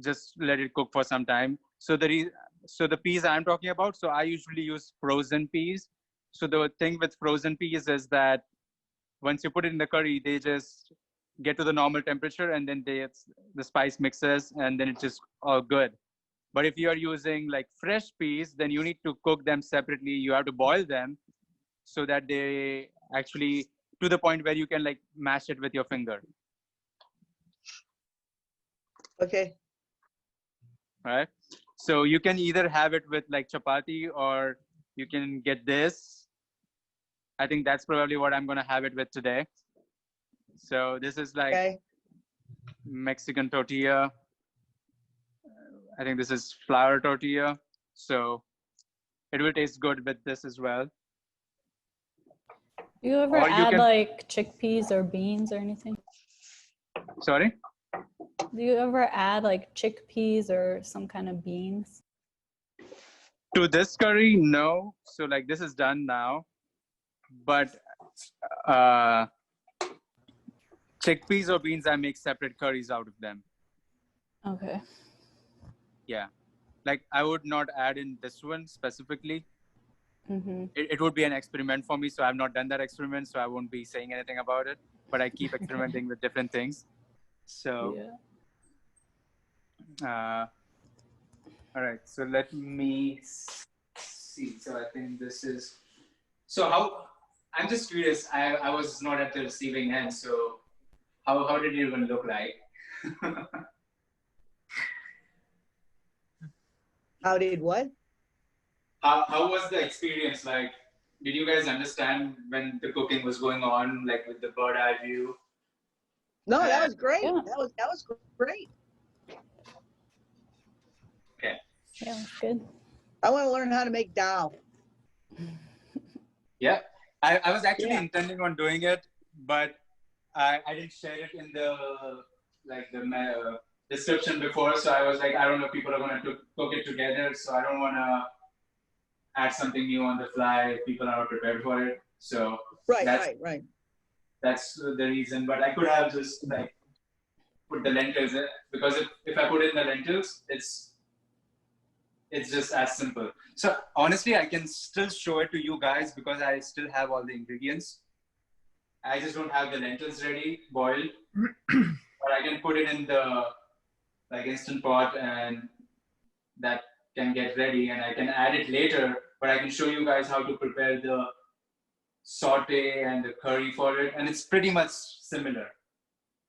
Speaker 1: just let it cook for some time. So the peas I'm talking about, so I usually use frozen peas. So the thing with frozen peas is that once you put it in the curry, they just get to the normal temperature and then the spice mixes and then it's just all good. But if you are using like fresh peas, then you need to cook them separately. You have to boil them so that they actually to the point where you can like mash it with your finger.
Speaker 3: Okay.
Speaker 1: All right. So you can either have it with like chapati or you can get this. I think that's probably what I'm going to have it with today. So this is like Mexican tortilla. I think this is flour tortilla. So it will taste good with this as well.
Speaker 5: Do you ever
Speaker 1: Or you
Speaker 5: add
Speaker 1: can-
Speaker 5: like chickpeas or beans or anything?
Speaker 1: Sorry?
Speaker 5: Do you ever add like chickpeas or some kind of beans?
Speaker 1: To this curry, no. So like this is done now, but chickpeas or beans, I make separate curries out of them.
Speaker 5: Okay.
Speaker 1: Yeah, like I would not add in this one specifically.
Speaker 5: Mm-hmm.
Speaker 1: It would be an experiment for me, so I've not done that experiment, so I won't be saying anything about it. But I keep experimenting with different things. So,
Speaker 5: Yeah.
Speaker 1: all right. So let me see. So I think this is. So how? I'm just curious. I was not at the receiving end. So how did it even look like?
Speaker 3: How did what?
Speaker 1: How was the experience like? Did you guys understand when the cooking was going on, like with the bird eye view?
Speaker 3: No, that was great.
Speaker 5: Yeah.
Speaker 3: That was great.
Speaker 1: Okay.
Speaker 5: Yeah, that's good.
Speaker 3: I want to learn how to make dal.
Speaker 1: Yeah, I was actually
Speaker 3: Yeah.
Speaker 1: intending on doing it, but I didn't share it in the description before. So I was like, I don't know if people are going to cook it together. So I don't want to add something new on the fly if people are not prepared for it. So
Speaker 3: Right.
Speaker 1: that's the reason. But I could have just like put the lentils in, because if I put in the lentils, it's just as simple. So honestly, I can still show it to you guys because I still have all the ingredients. I just don't have the lentils ready, boiled. But I can put it in the instant pot, and that can get ready, and I can add it later. But I can show you guys how to prepare the saute and the curry for it, and it's pretty much similar.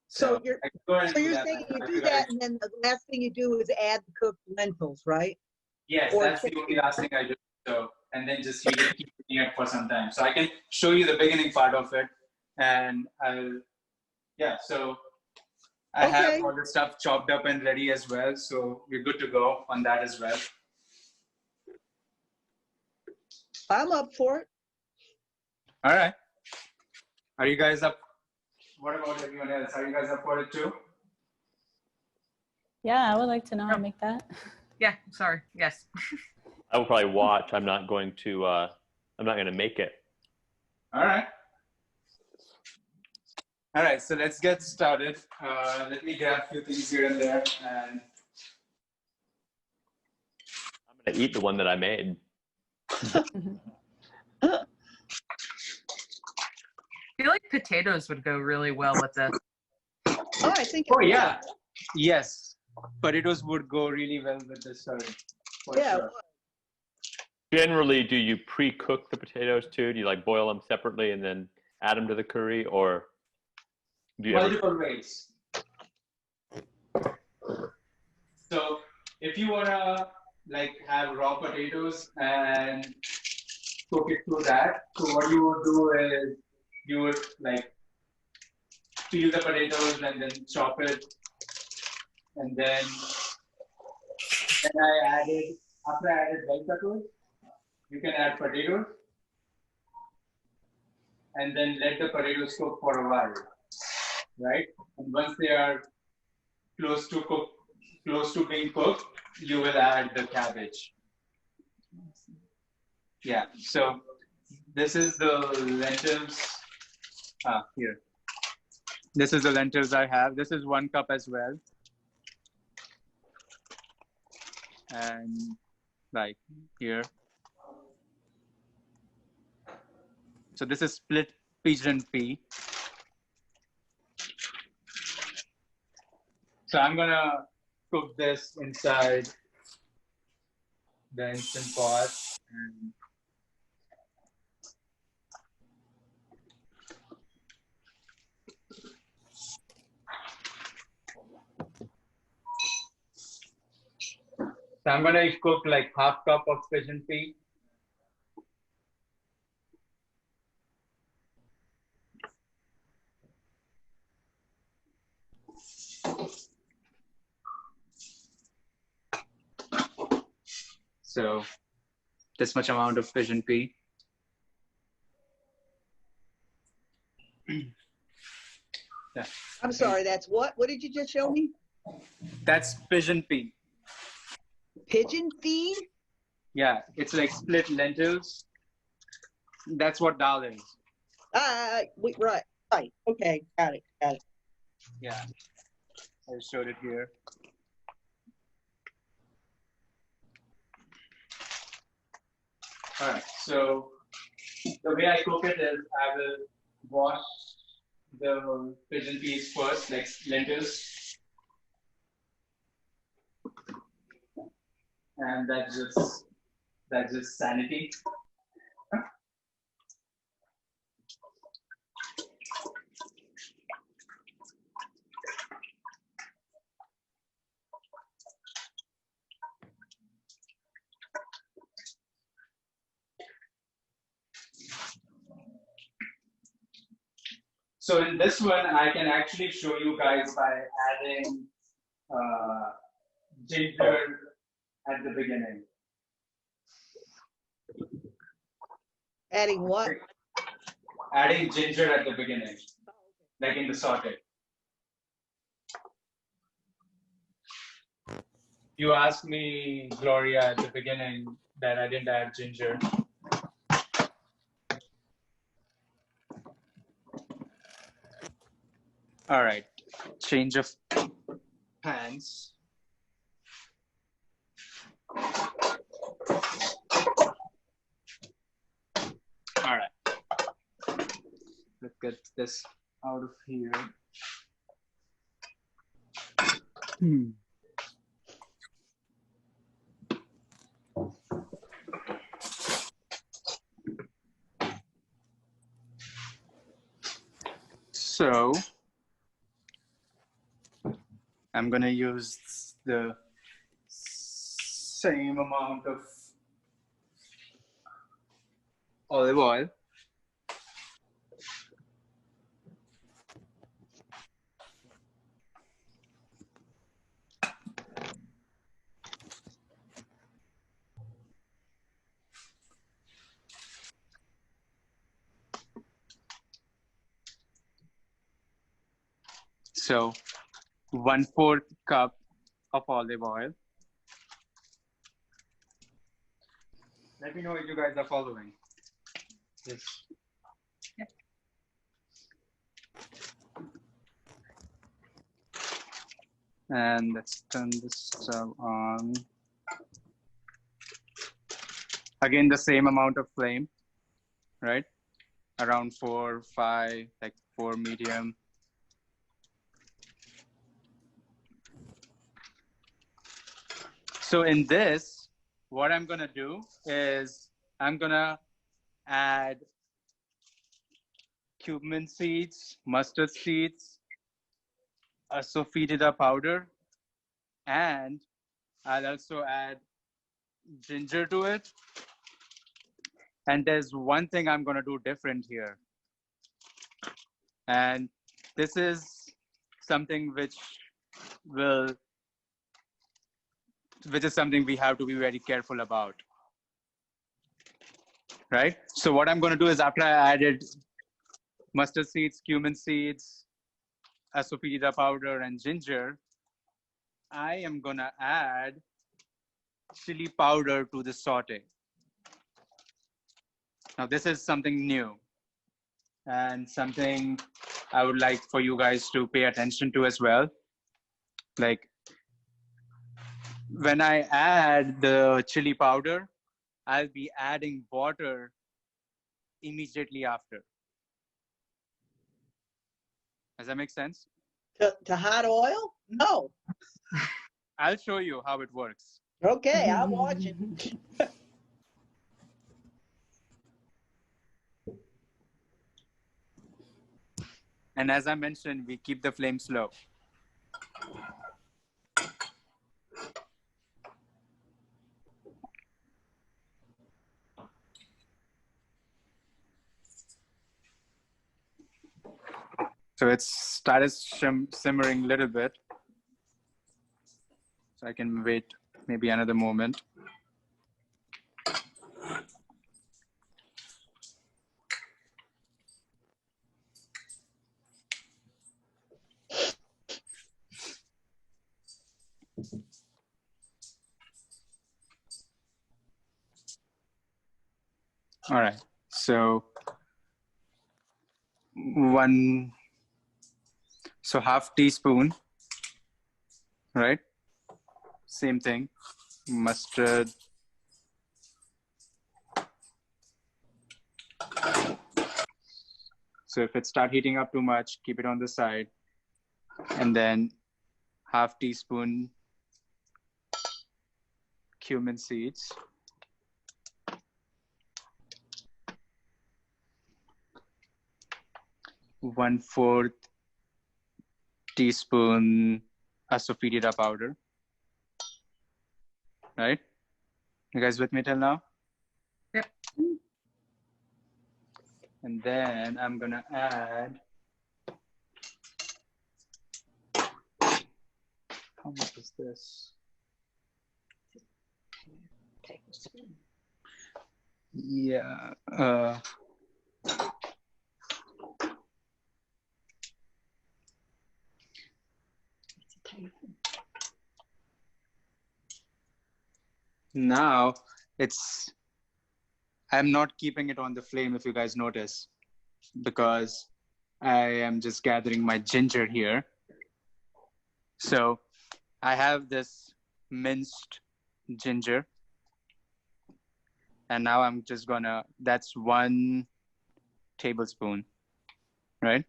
Speaker 3: So you're
Speaker 1: I can go ahead and do that.
Speaker 3: saying you
Speaker 1: If
Speaker 3: do
Speaker 1: guys-
Speaker 3: that, and then the last thing you do is add the cooked lentils, right?
Speaker 1: Yes,
Speaker 3: Or
Speaker 1: that's the only last thing I do. So, and then just keep cooking it for some time. So I can show you the beginning part of it, and so I have
Speaker 3: Okay.
Speaker 1: all the stuff chopped up and ready as well. So we're good to go on that as well.
Speaker 3: I'm up for it.
Speaker 1: All right. Are you guys up? What about everyone else? Are you guys up for it too?
Speaker 5: Yeah, I would like to know how to make that.
Speaker 4: Yeah, sorry. Yes.
Speaker 6: I will probably watch. I'm not going to make it.
Speaker 1: All right. All right, so let's get started. Let me grab a few things here and there. And
Speaker 6: I'm going to eat the one that I made.
Speaker 4: I feel like potatoes would go really well with this.
Speaker 3: Oh, I think.
Speaker 1: oh yeah, yes, potatoes would go really well with this curry. For
Speaker 3: Yeah.
Speaker 1: sure.
Speaker 6: Generally, do you pre-cook the potatoes too? Do you like boil them separately and then add them to the curry, or do you ever?
Speaker 1: Multiple ways. So if you wanna like have raw potatoes and cook it through that, so what you would do is you would like peel the potatoes and then chop it, and then after I added bell peppers, you can add potatoes, and then let the potatoes cook for a while, right? And once they are close to being cooked, you will add the cabbage. Yeah, so this is the lentils. Here. This is the lentils I have. This is 1 cup as well. And like here. So this is split pigeon pea. So I'm gonna cook this inside the instant pot. And so I'm gonna cook like 1/2 cup of pigeon pea. So this much amount of pigeon pea.
Speaker 3: I'm sorry, that's what? What did you just show me?
Speaker 1: That's pigeon pea.
Speaker 3: Pigeon feed?
Speaker 1: Yeah, it's like split lentils. That's what dal is.
Speaker 3: Right. Okay, got it.
Speaker 1: Yeah, I showed it here. All right, so the way I cook it is I will wash the pigeon peas first, like lentils, and that's just sanity. So in this one, I can actually show you guys by adding ginger at the beginning.
Speaker 3: Adding what?
Speaker 1: Adding ginger at the beginning, like in the saute. You asked me, Gloria, at the beginning that I didn't add ginger. All right, change of pans. All right, let's get this out of here. So I'm gonna use the same amount of olive oil. So 1/4 cup of olive oil. Let me know if you guys are following. Yes. And let's turn this stove on. Again, the same amount of flame, right? Around 4, 5, like 4 medium. So in this, what I'm gonna do is I'm gonna add cumin seeds, mustard seeds, asafoetida powder, and I'll also add ginger to it. And there's one thing I'm gonna do different here. And this is something which is something we have to be very careful about, right? So what I'm gonna do is after I added mustard seeds, cumin seeds, asafoetida powder, and ginger, I am gonna add chili powder to the saute. Now this is something new and something I would like for you guys to pay attention to as well. Like when I add the chili powder, I'll be adding water immediately after. Does that make sense?
Speaker 3: To hot oil? No.
Speaker 1: I'll show you how it works.
Speaker 3: Okay, I'm watching.
Speaker 1: And as I mentioned, we keep the flame slow. So it's started simmering a little bit. So I can wait maybe another moment. All right. So one, so half teaspoon, right? Same thing. Mustard. So if it start heating up too much, keep it on the side. And then half teaspoon cumin seeds. One-fourth teaspoon asafoetida powder. Right? You guys with me till now?
Speaker 4: Yep.
Speaker 1: And then I'm gonna add, how much is this?
Speaker 3: Tablespoon.
Speaker 1: Yeah. Now I'm not keeping it on the flame, if you guys notice, because I am just gathering my ginger here. So I have this minced ginger. And now I'm just gonna, that's 1 tablespoon, right?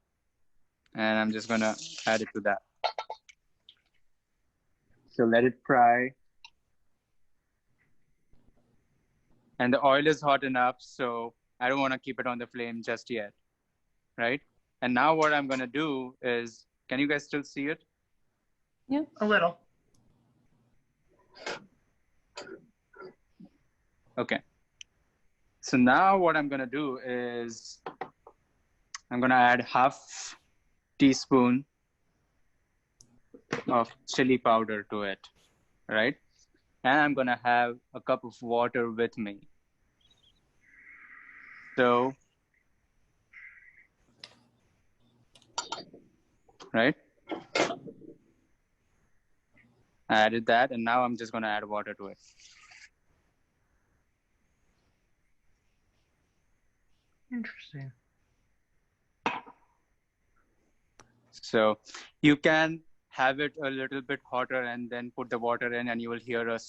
Speaker 1: And I'm just gonna add it to that. So let it fry. And the oil is hot enough, so I don't wanna keep it on the flame just yet, right? And now what I'm gonna do is, can you guys still see it?
Speaker 5: Yeah.
Speaker 4: A little.
Speaker 1: Okay. So now what I'm gonna do is, I'm gonna add half teaspoon of chili powder to it, right? And I'm gonna have a cup of water with me. So, right? I added that, and now I'm just gonna add water to it.
Speaker 4: Interesting.
Speaker 1: So you can have it a little bit hotter and then put the water in, and you will hear a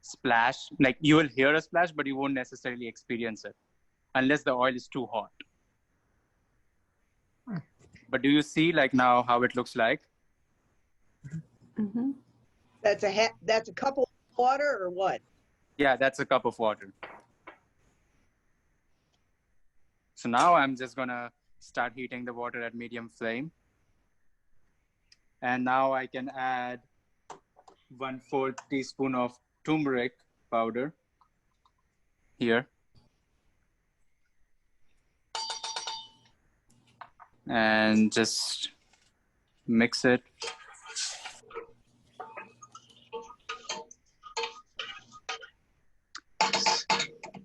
Speaker 1: splash. Like you will hear a splash, but you won't necessarily experience it unless the oil is too hot. But do you see like now how it looks like?
Speaker 5: Mm-hmm.
Speaker 3: That's a cup of water or what?
Speaker 1: Yeah, that's a cup of water. So now I'm just gonna start heating the water at medium flame. And now I can add 1/4 teaspoon of turmeric powder here. And just mix it.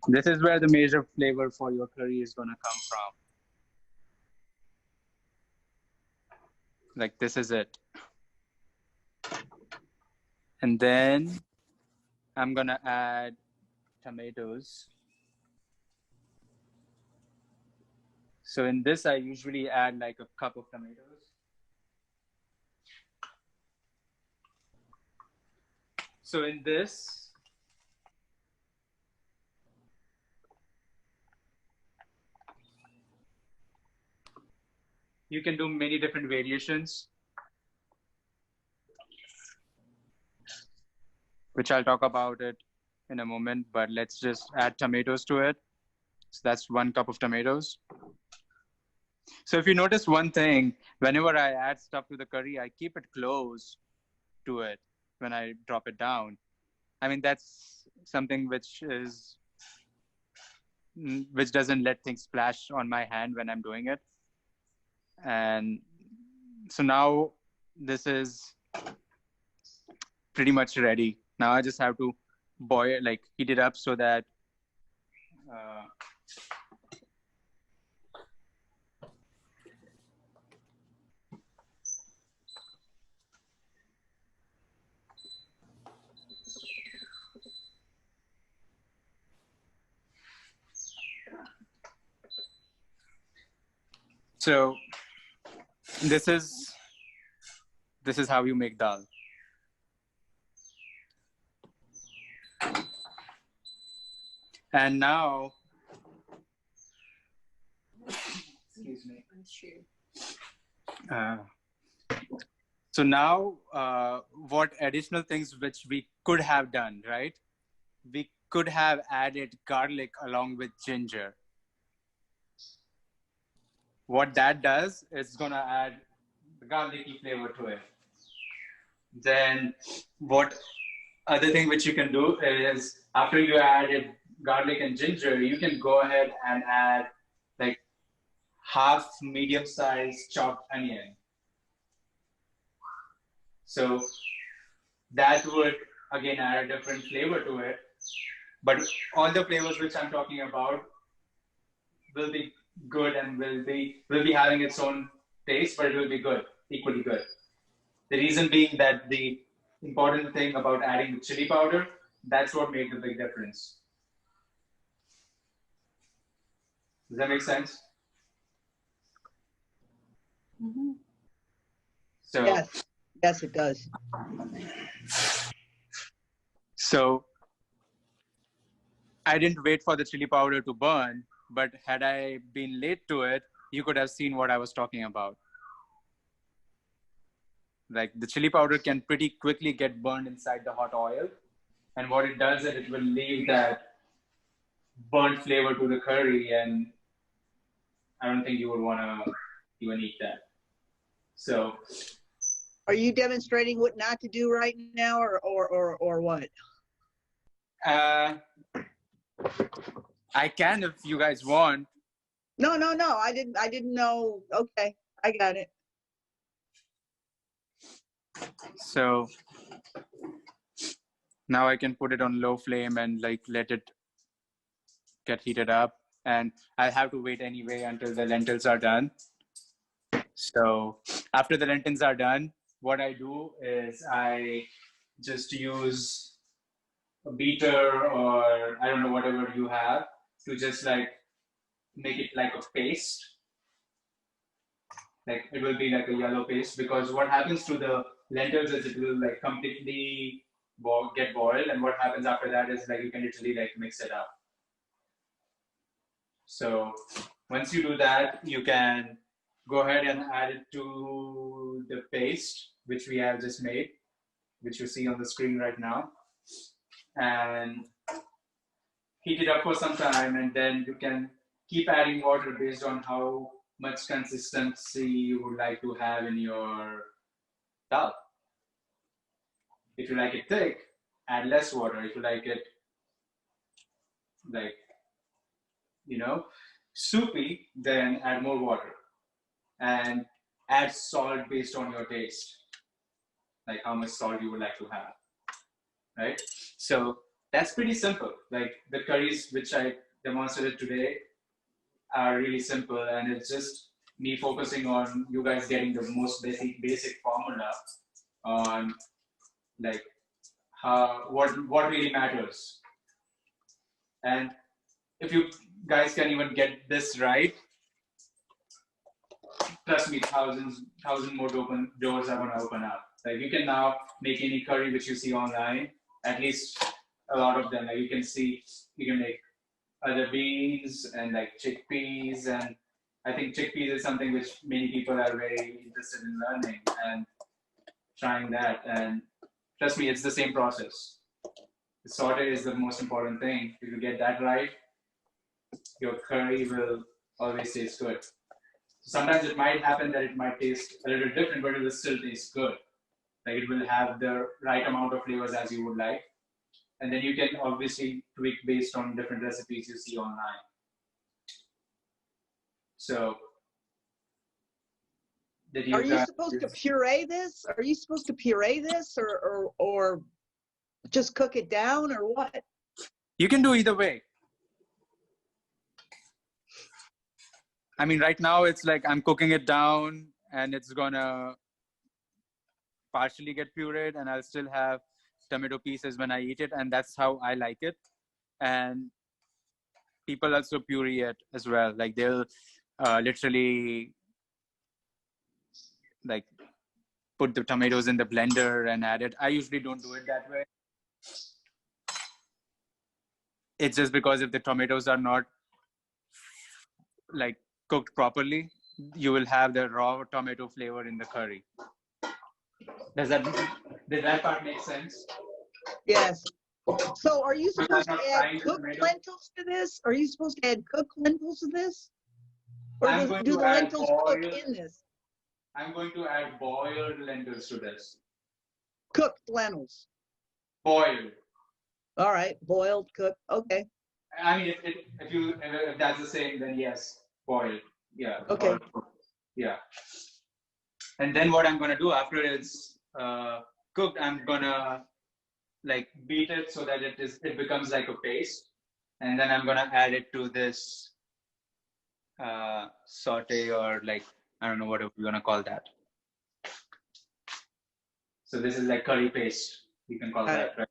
Speaker 1: This is where the major flavor for your curry is gonna come from. Like this is it. And then I'm gonna add tomatoes. So in this, I usually add like a cup of tomatoes. So in this, you can do many different variations, which I'll talk about it in a moment, but let's just add tomatoes to it. So that's 1 cup of tomatoes. So if you notice one thing, whenever I add stuff to the curry, I keep it close to it when I drop it down. I mean, that's something which doesn't let things splash on my hand when I'm doing it. And so now this is pretty much ready. Now I just have to boil, like heat it up so that So this is how you make dal. And now, excuse me. So now, what additional things which we could have done, right? We could have added garlic along with ginger. What that does is gonna add the garlicky flavor to it. Then what other thing which you can do is after you added garlic and ginger, you can go ahead and add like half medium-sized chopped onion. So that would again add a different flavor to it. But all the flavors which I'm talking about will be good and will be having its own taste, but it will be good, equally good. The reason being that the important thing about adding the chili powder, that's what made the big difference. Does that make sense?
Speaker 5: Mm-hmm.
Speaker 1: So
Speaker 3: yes, it does.
Speaker 1: So I didn't wait for the chili powder to burn, but had I been late to it, you could have seen what I was talking about. Like the chili powder can pretty quickly get burned inside the hot oil. And what it does is it will leave that burnt flavor to the curry, and I don't think you would want to even eat that. So
Speaker 3: are you demonstrating what not to do right now, or what?
Speaker 1: I can if you guys want.
Speaker 3: No. I didn't know. Okay, I got it.
Speaker 1: So now I can put it on low flame and like let it get heated up. And I have to wait anyway until the lentils are done. So after the lentils are done, what I do is I just use a beater or I don't know, whatever you have to just like make it like a paste. Like it will be like a yellow paste, because what happens to the lentils is it will like completely get boiled, and what happens after that is like you can literally like mix it up. So once you do that, you can go ahead and add it to the paste which we have just made, which you see on the screen right now, and heat it up for some time, and then you can keep adding water based on how much consistency you would like to have in your dal. If you like it thick, add less water. If you like it like, soupy, then add more water. And add salt based on your taste, like how much salt you would like to have, right? So that's pretty simple. Like the curries which I demonstrated today are really simple, and it's just me focusing on you guys getting the most basic formula on like what really matters. And if you guys can even get this right, trust me, thousand more doors are going to open up. Like you can now make any curry which you see online, at least a lot of them. Like you can make other beans and like chickpeas, and I think chickpeas is something which many people are very interested in learning and trying that. And trust me, it's the same process. The saute is the most important thing. If you get that right, your curry will always taste good. Sometimes it might happen that it might taste a little different, but it will still taste good. Like it will have the right amount of flavors as you would like. And then you can obviously tweak based on different recipes you see online. So,
Speaker 3: Are you supposed to puree this? Are you supposed to puree this, or just cook it down, or what?
Speaker 1: You can do either way. I mean, right now it's like I'm cooking it down and it's gonna partially get pureed, and I'll still have tomato pieces when I eat it, and that's how I like it. And people also puree it as well. Like they'll literally like put the tomatoes in the blender and add it. I usually don't do it that way. It's just because if the tomatoes are not like cooked properly, you will have the raw tomato flavor in the curry. Did that part make sense?
Speaker 3: Yes. So are you supposed to
Speaker 1: not
Speaker 3: add
Speaker 1: frying the
Speaker 3: cooked
Speaker 1: tomato.
Speaker 3: lentils to this? Are you supposed to add cooked lentils to this? Or
Speaker 1: I'm going
Speaker 3: do
Speaker 1: to
Speaker 3: the
Speaker 1: add
Speaker 3: lentils cook
Speaker 1: boiled-
Speaker 3: in this?
Speaker 1: I'm going to add boiled lentils to this.
Speaker 3: Cooked lentils.
Speaker 1: Boiled.
Speaker 3: All right, boiled, cooked. Okay.
Speaker 1: I mean, if that's the same, then yes, boiled. Yeah.
Speaker 3: Okay.
Speaker 1: Yeah. And then what I'm gonna do after it's cooked, I'm gonna like beat it so that it becomes like a paste, and then I'm gonna add it to this saute, or like I don't know what we're gonna call that. So this is like curry paste, you can call that, right?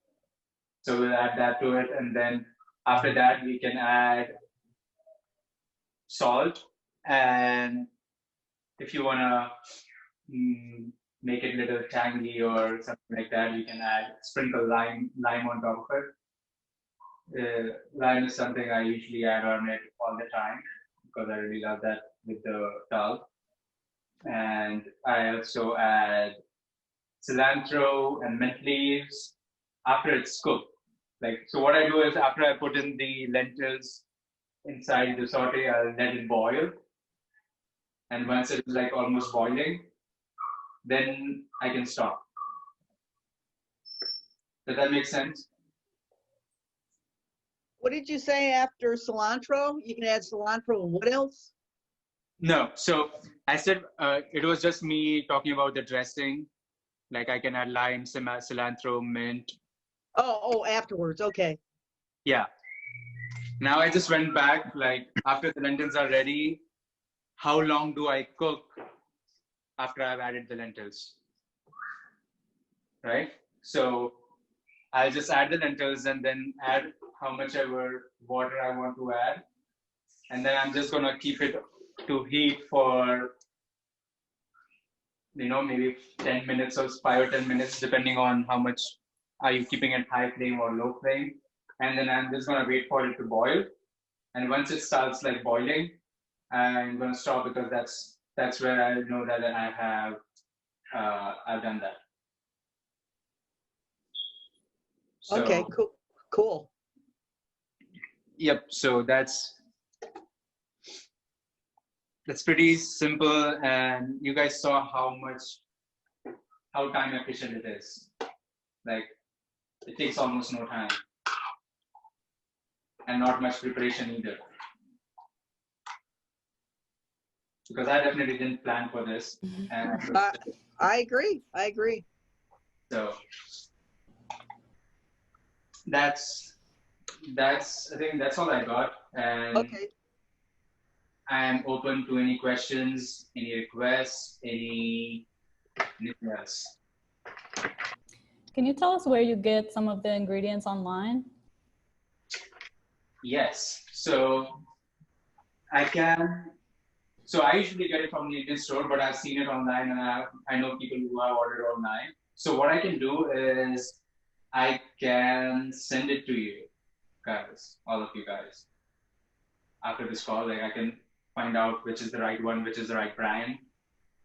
Speaker 1: So we'll add that to it, and then after that we can add salt, and if you wanna make it a little tangy or something like that, you can sprinkle lime on top of it. Lime is something I usually add on it all the time because I really love that with the dal. And I also add cilantro and mint leaves after it's cooked. Like, so what I do is after I put in the lentils inside the saute, I'll let it boil. And once it's like almost boiling, then I can stop. Does that make sense?
Speaker 3: What did you say after cilantro? You can add cilantro and what else?
Speaker 1: No, so I said it was just me talking about the dressing. Like I can add lime, cilantro, mint.
Speaker 3: Oh, afterwards. Okay.
Speaker 1: Yeah. Now I just went back, like after the lentils are ready, how long do I cook after I've added the lentils? Right? So I'll just add the lentils and then add how much ever water I want to add. And then I'm just gonna keep it to heat for, maybe 10 minutes or 5 or 10 minutes, depending on how much are you keeping it high flame or low flame. And then I'm just gonna wait for it to boil. And once it starts like boiling, I'm gonna stop because that's where I know that I have I've done that. So,
Speaker 3: Okay, cool.
Speaker 1: Yep. So that's pretty simple, and you guys saw how time efficient it is. Like it takes almost no time, and not much preparation either. Because I definitely didn't plan for this, and
Speaker 3: I agree.
Speaker 1: so that's I think that's all I got, and
Speaker 3: Okay.
Speaker 1: I'm open to any questions, any requests, anything else.
Speaker 5: Can you tell us where you get some of the ingredients online?
Speaker 1: Yes. So I usually get it from the Indian store, but I've seen it online, and I know people who have ordered online. So what I can do is I can send it to you guys, all of you guys. After this call, like I can find out which is the right one, which is the right brand,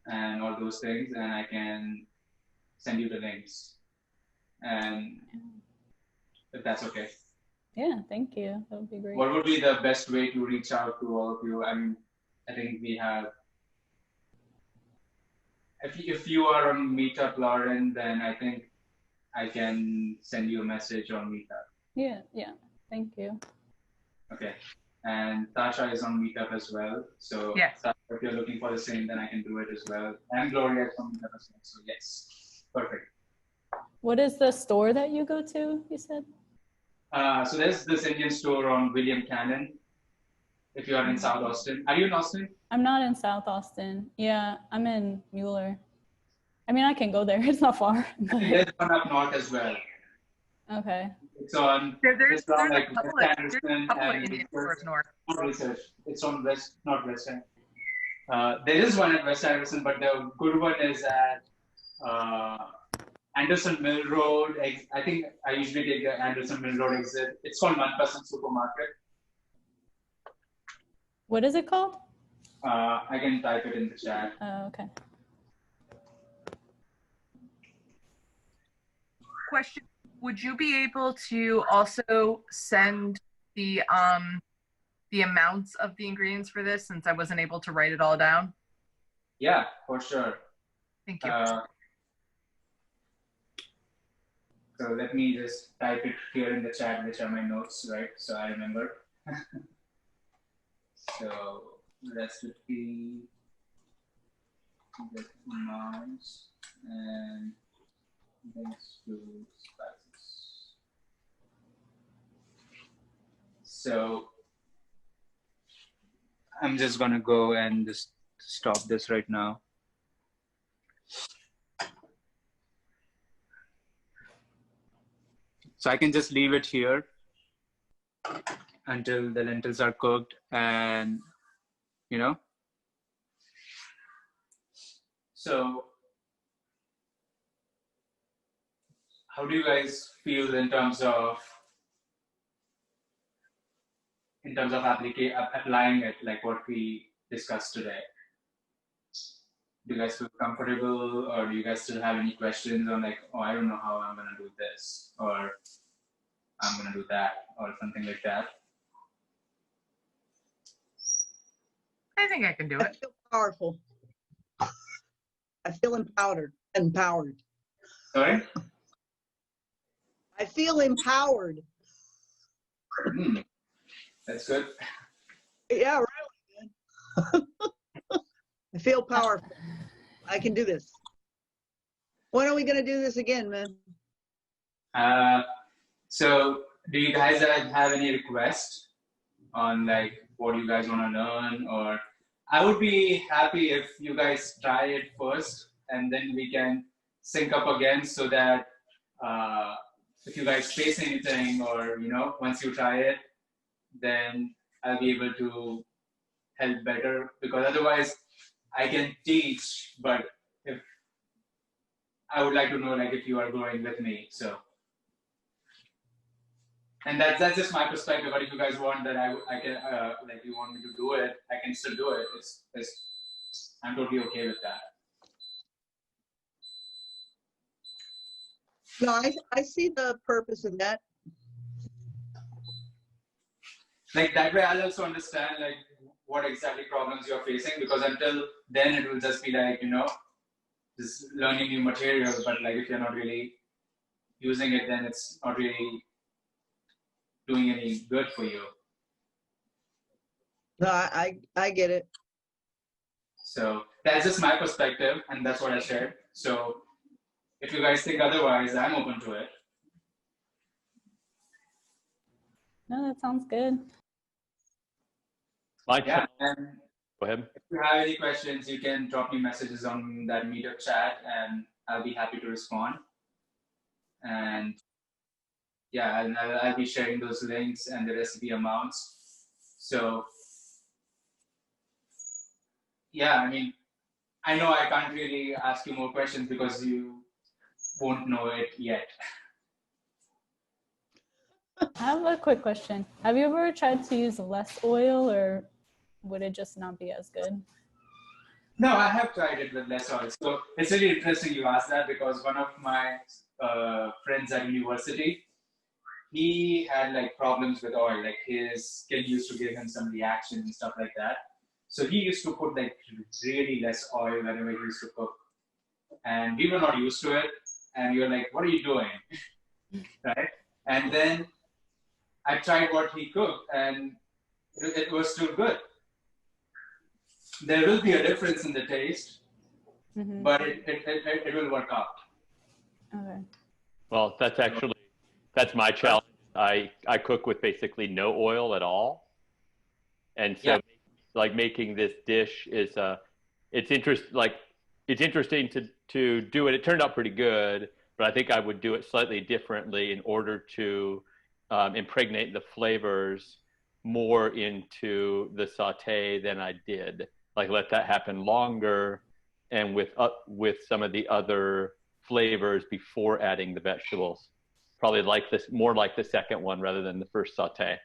Speaker 1: and all those things, and I can send you the links. And if that's okay.
Speaker 5: Yeah, thank you. That would be great.
Speaker 1: What would be the best way to reach out to all of you? I mean, I think we have. If you are on Meetup, Lauren, then I think I can send you a message on Meetup.
Speaker 5: Yeah. Thank you.
Speaker 1: Okay. And Tasha is on Meetup as well. So
Speaker 4: yes.
Speaker 1: Tasha, if you're looking for the same, then I can do it as well. And Gloria is on Meetup as well. So yes, perfect.
Speaker 5: What is the store that you go to, you said?
Speaker 1: So there's this Indian store on William Cannon. If you are in South Austin. Are you in Austin?
Speaker 5: I'm not in South Austin. Yeah, I'm in Mueller. I mean, I can go there. It's not far. But...
Speaker 1: There's one up north as well.
Speaker 5: Okay.
Speaker 1: It's on.
Speaker 4: There's
Speaker 1: on
Speaker 4: a
Speaker 1: like
Speaker 4: couple
Speaker 1: West
Speaker 4: of
Speaker 1: Anderson
Speaker 4: Indian
Speaker 1: and
Speaker 4: stores north.
Speaker 1: not Research. It's on West, not West End. There is one at West Iverson, but the good one is at uh, Anderson Mill Road. I think I usually take the Anderson Mill Road exit. It's called 1% Supermarket.
Speaker 5: What is it called?
Speaker 1: I can type it in the chat.
Speaker 5: Oh, okay.
Speaker 4: Question: would you be able to also send the amounts of the ingredients for this, since I wasn't able to write it all down?
Speaker 1: Yeah, for sure.
Speaker 4: Thank you.
Speaker 1: So let me just type it here in the chat, which are my notes, right? So I remember. So recipe, the amounts, and links to spices. So I'm just gonna go and just stop this right now. So I can just leave it here until the lentils are cooked, and you know. So how do you guys feel in terms of applying it, like what we discussed today? Do you guys feel comfortable, or do you guys still have any questions on like, oh, I don't know how I'm gonna do this, or I'm gonna do that, or something like that?
Speaker 4: I think I can do
Speaker 3: I
Speaker 4: it.
Speaker 3: feel powerful. I feel empowered.
Speaker 1: Sorry?
Speaker 3: I feel empowered.
Speaker 1: That's good.
Speaker 3: Yeah, really, man. I feel powerful. I can do this. When are we gonna do this again, man?
Speaker 1: So do you guys have any requests on like what you guys want to learn? Or I would be happy if you guys try it first, and then we can sync up again, so that if you guys face anything, or once you try it, then I'll be able to help better, because otherwise I can teach, but if I would like to know like if you are going with me. So, and that's just my perspective. But if you guys want that I can like you want me to do it, I can still do it. I'm totally okay with that.
Speaker 3: No, I see the purpose of that.
Speaker 1: Like that way I'll also understand like what exactly problems you're facing, because until then it will just be like, just learning new material, but like if you're not really using it, then it's not really doing any good for you.
Speaker 3: No, I get it.
Speaker 1: So that's just my perspective, and that's what I shared. So if you guys think otherwise, I'm open to it.
Speaker 5: No, that sounds good.
Speaker 1: Yeah, and
Speaker 6: Go ahead.
Speaker 1: if you have any questions, you can drop me messages on that meetup chat, and I'll be happy to respond. And yeah, and I'll be sharing those links and the recipe amounts. So yeah, I mean, I know I can't really ask you more questions because you won't know it yet.
Speaker 5: I have a quick question. Have you ever tried to use less oil, or would it just not be as good?
Speaker 1: No, I have tried it with less oil. So it's really interesting you asked that, because one of my friends at university, he had like problems with oil. Like his skin used to give him some reactions and stuff like that. So he used to put like really less oil whenever he used to cook. And we were not used to it. And we were like, what are you doing? Right? And then I tried what he cooked, and it was still good. There will be a difference in the taste, but it will work out.
Speaker 5: Okay.
Speaker 6: Well, that's my challenge. I cook with basically no oil at all, and so like making this dish is it's interesting to do it. It turned out pretty good, but I think I would do it slightly differently in order to impregnate the flavors more into the saute than I did. like let that happen longer, and with some of the other flavors before adding the vegetables. Probably like this, more like the second one rather than the first saute.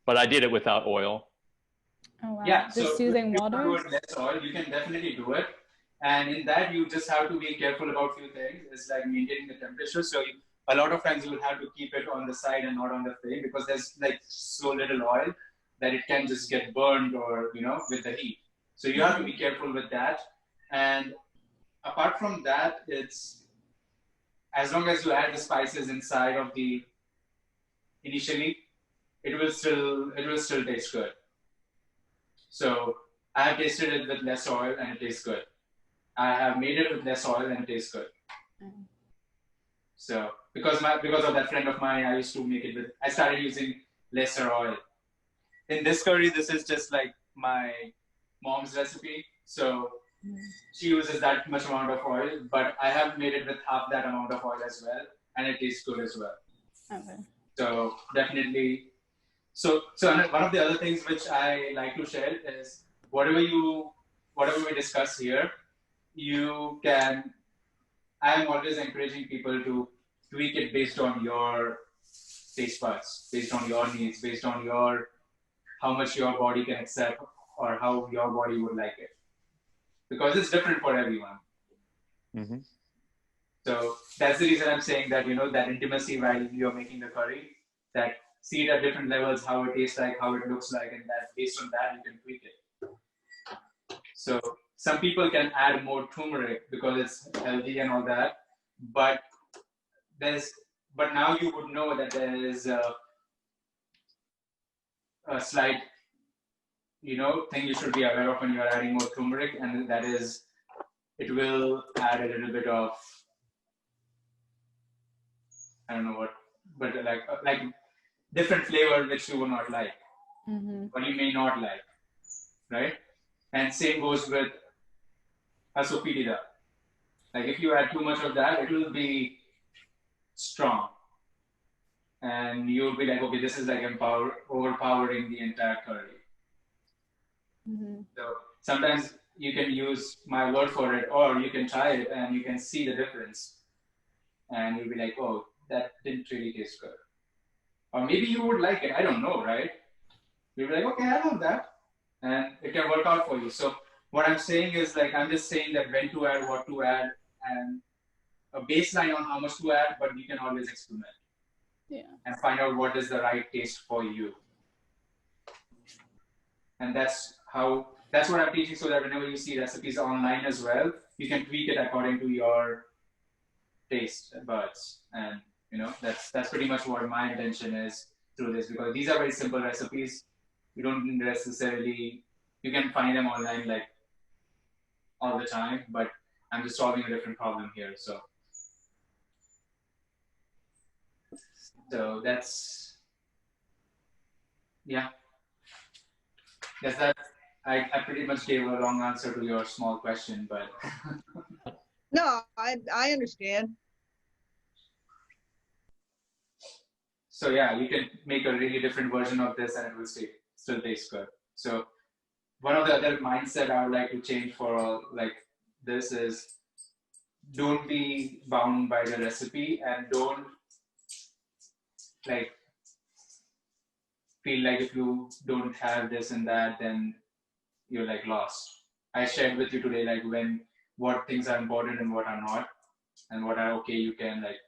Speaker 6: But I did it without oil.
Speaker 5: Oh wow.
Speaker 1: Yeah,
Speaker 5: Just
Speaker 1: so if
Speaker 5: using
Speaker 1: you
Speaker 5: water?
Speaker 1: want to do it less oil, you can definitely do it. And in that, you just have to be careful about few things. It's like maintaining the temperature. So a lot of times you will have to keep it on the side and not on the flame because there's like so little oil that it can just get burned or, you know, with the heat. So you have to be careful with that. And apart from that, it's as long as you add the spices inside of the initially, it will still taste good. So I have tasted it with less oil and it tastes good. I have made it with less oil and it tastes good. So because of that friend of mine, I used to make it with. I started using lesser oil. In this curry, this is just like my mom's recipe. So she uses that much amount of oil, but I have made it with half that amount of oil as well, and it tastes good as well.
Speaker 5: Okay.
Speaker 1: So definitely. So one of the other things which I like to share is whatever we discuss here, you can. I am always encouraging people to tweak it based on your taste buds, based on your needs, based on how much your body can accept or how your body would like it, because it's different for everyone.
Speaker 6: Mm-hmm.
Speaker 1: So that's the reason I'm saying that, you know, that intimacy while you're making the curry, that see it at different levels, how it tastes like, how it looks like, and that based on that you can tweak it. So some people can add more turmeric because it's healthy and all that, but now you would know that there is a slight, you know, thing you should be aware of when you're adding more turmeric, and that is it will add a little bit of, I don't know what, but like different flavor which you will not like, or you may not like, right? And same goes with asopilida. Like if you add too much of that, it will be strong, and you'll be like, okay, this is like overpowering the entire curry. So sometimes you can use my word for it, or you can try it and you can see the difference, and you'll be like, oh, that didn't really taste good. Or maybe you would like it. I don't know, right? You'll be like, okay, I love that, and it can work out for you. So what I'm saying is, like, I'm just saying that when to add, what to add, and a baseline on how much to add, but you can always experiment. Yeah. And find out what is the right taste for you. And that's what I'm teaching, so that whenever you see recipes online as well, you can tweak it according to your taste buds. And you know, that's pretty much what my intention is through this, because these are very simple recipes. You don't necessarily, you can find them online like all the time, but I'm just solving a different problem here. So that's, yeah. Does that, I pretty much gave a long answer to your small question, but.
Speaker 3: No, I understand.
Speaker 1: So yeah, you can make a really different version of this and it will still taste good. So one of the other mindset I would like to change for all like this is, don't be bound by the recipe, and don't like feel like if you don't have this and that, then you're like lost. I shared with you today like what things are important and what are not, and what are okay, you can like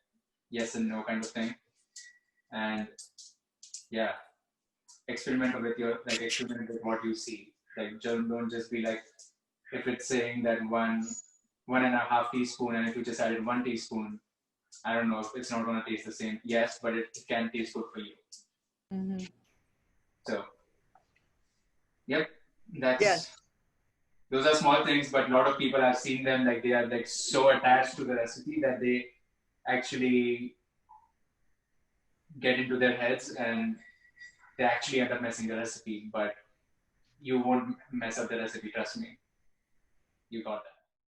Speaker 1: yes and no kind of thing. And yeah, experiment with what you see. Like don't just be like, if it's saying that 1.5 teaspoon, and if you just added 1 teaspoon, I don't know if it's not going to taste the same. Yes, but it can taste good for you. So yep, those are small things, but a lot of people, I've seen them like they are like so attached to the recipe that they actually get into their heads and they actually end up messing the recipe. But you won't mess up the recipe, trust me. You got that.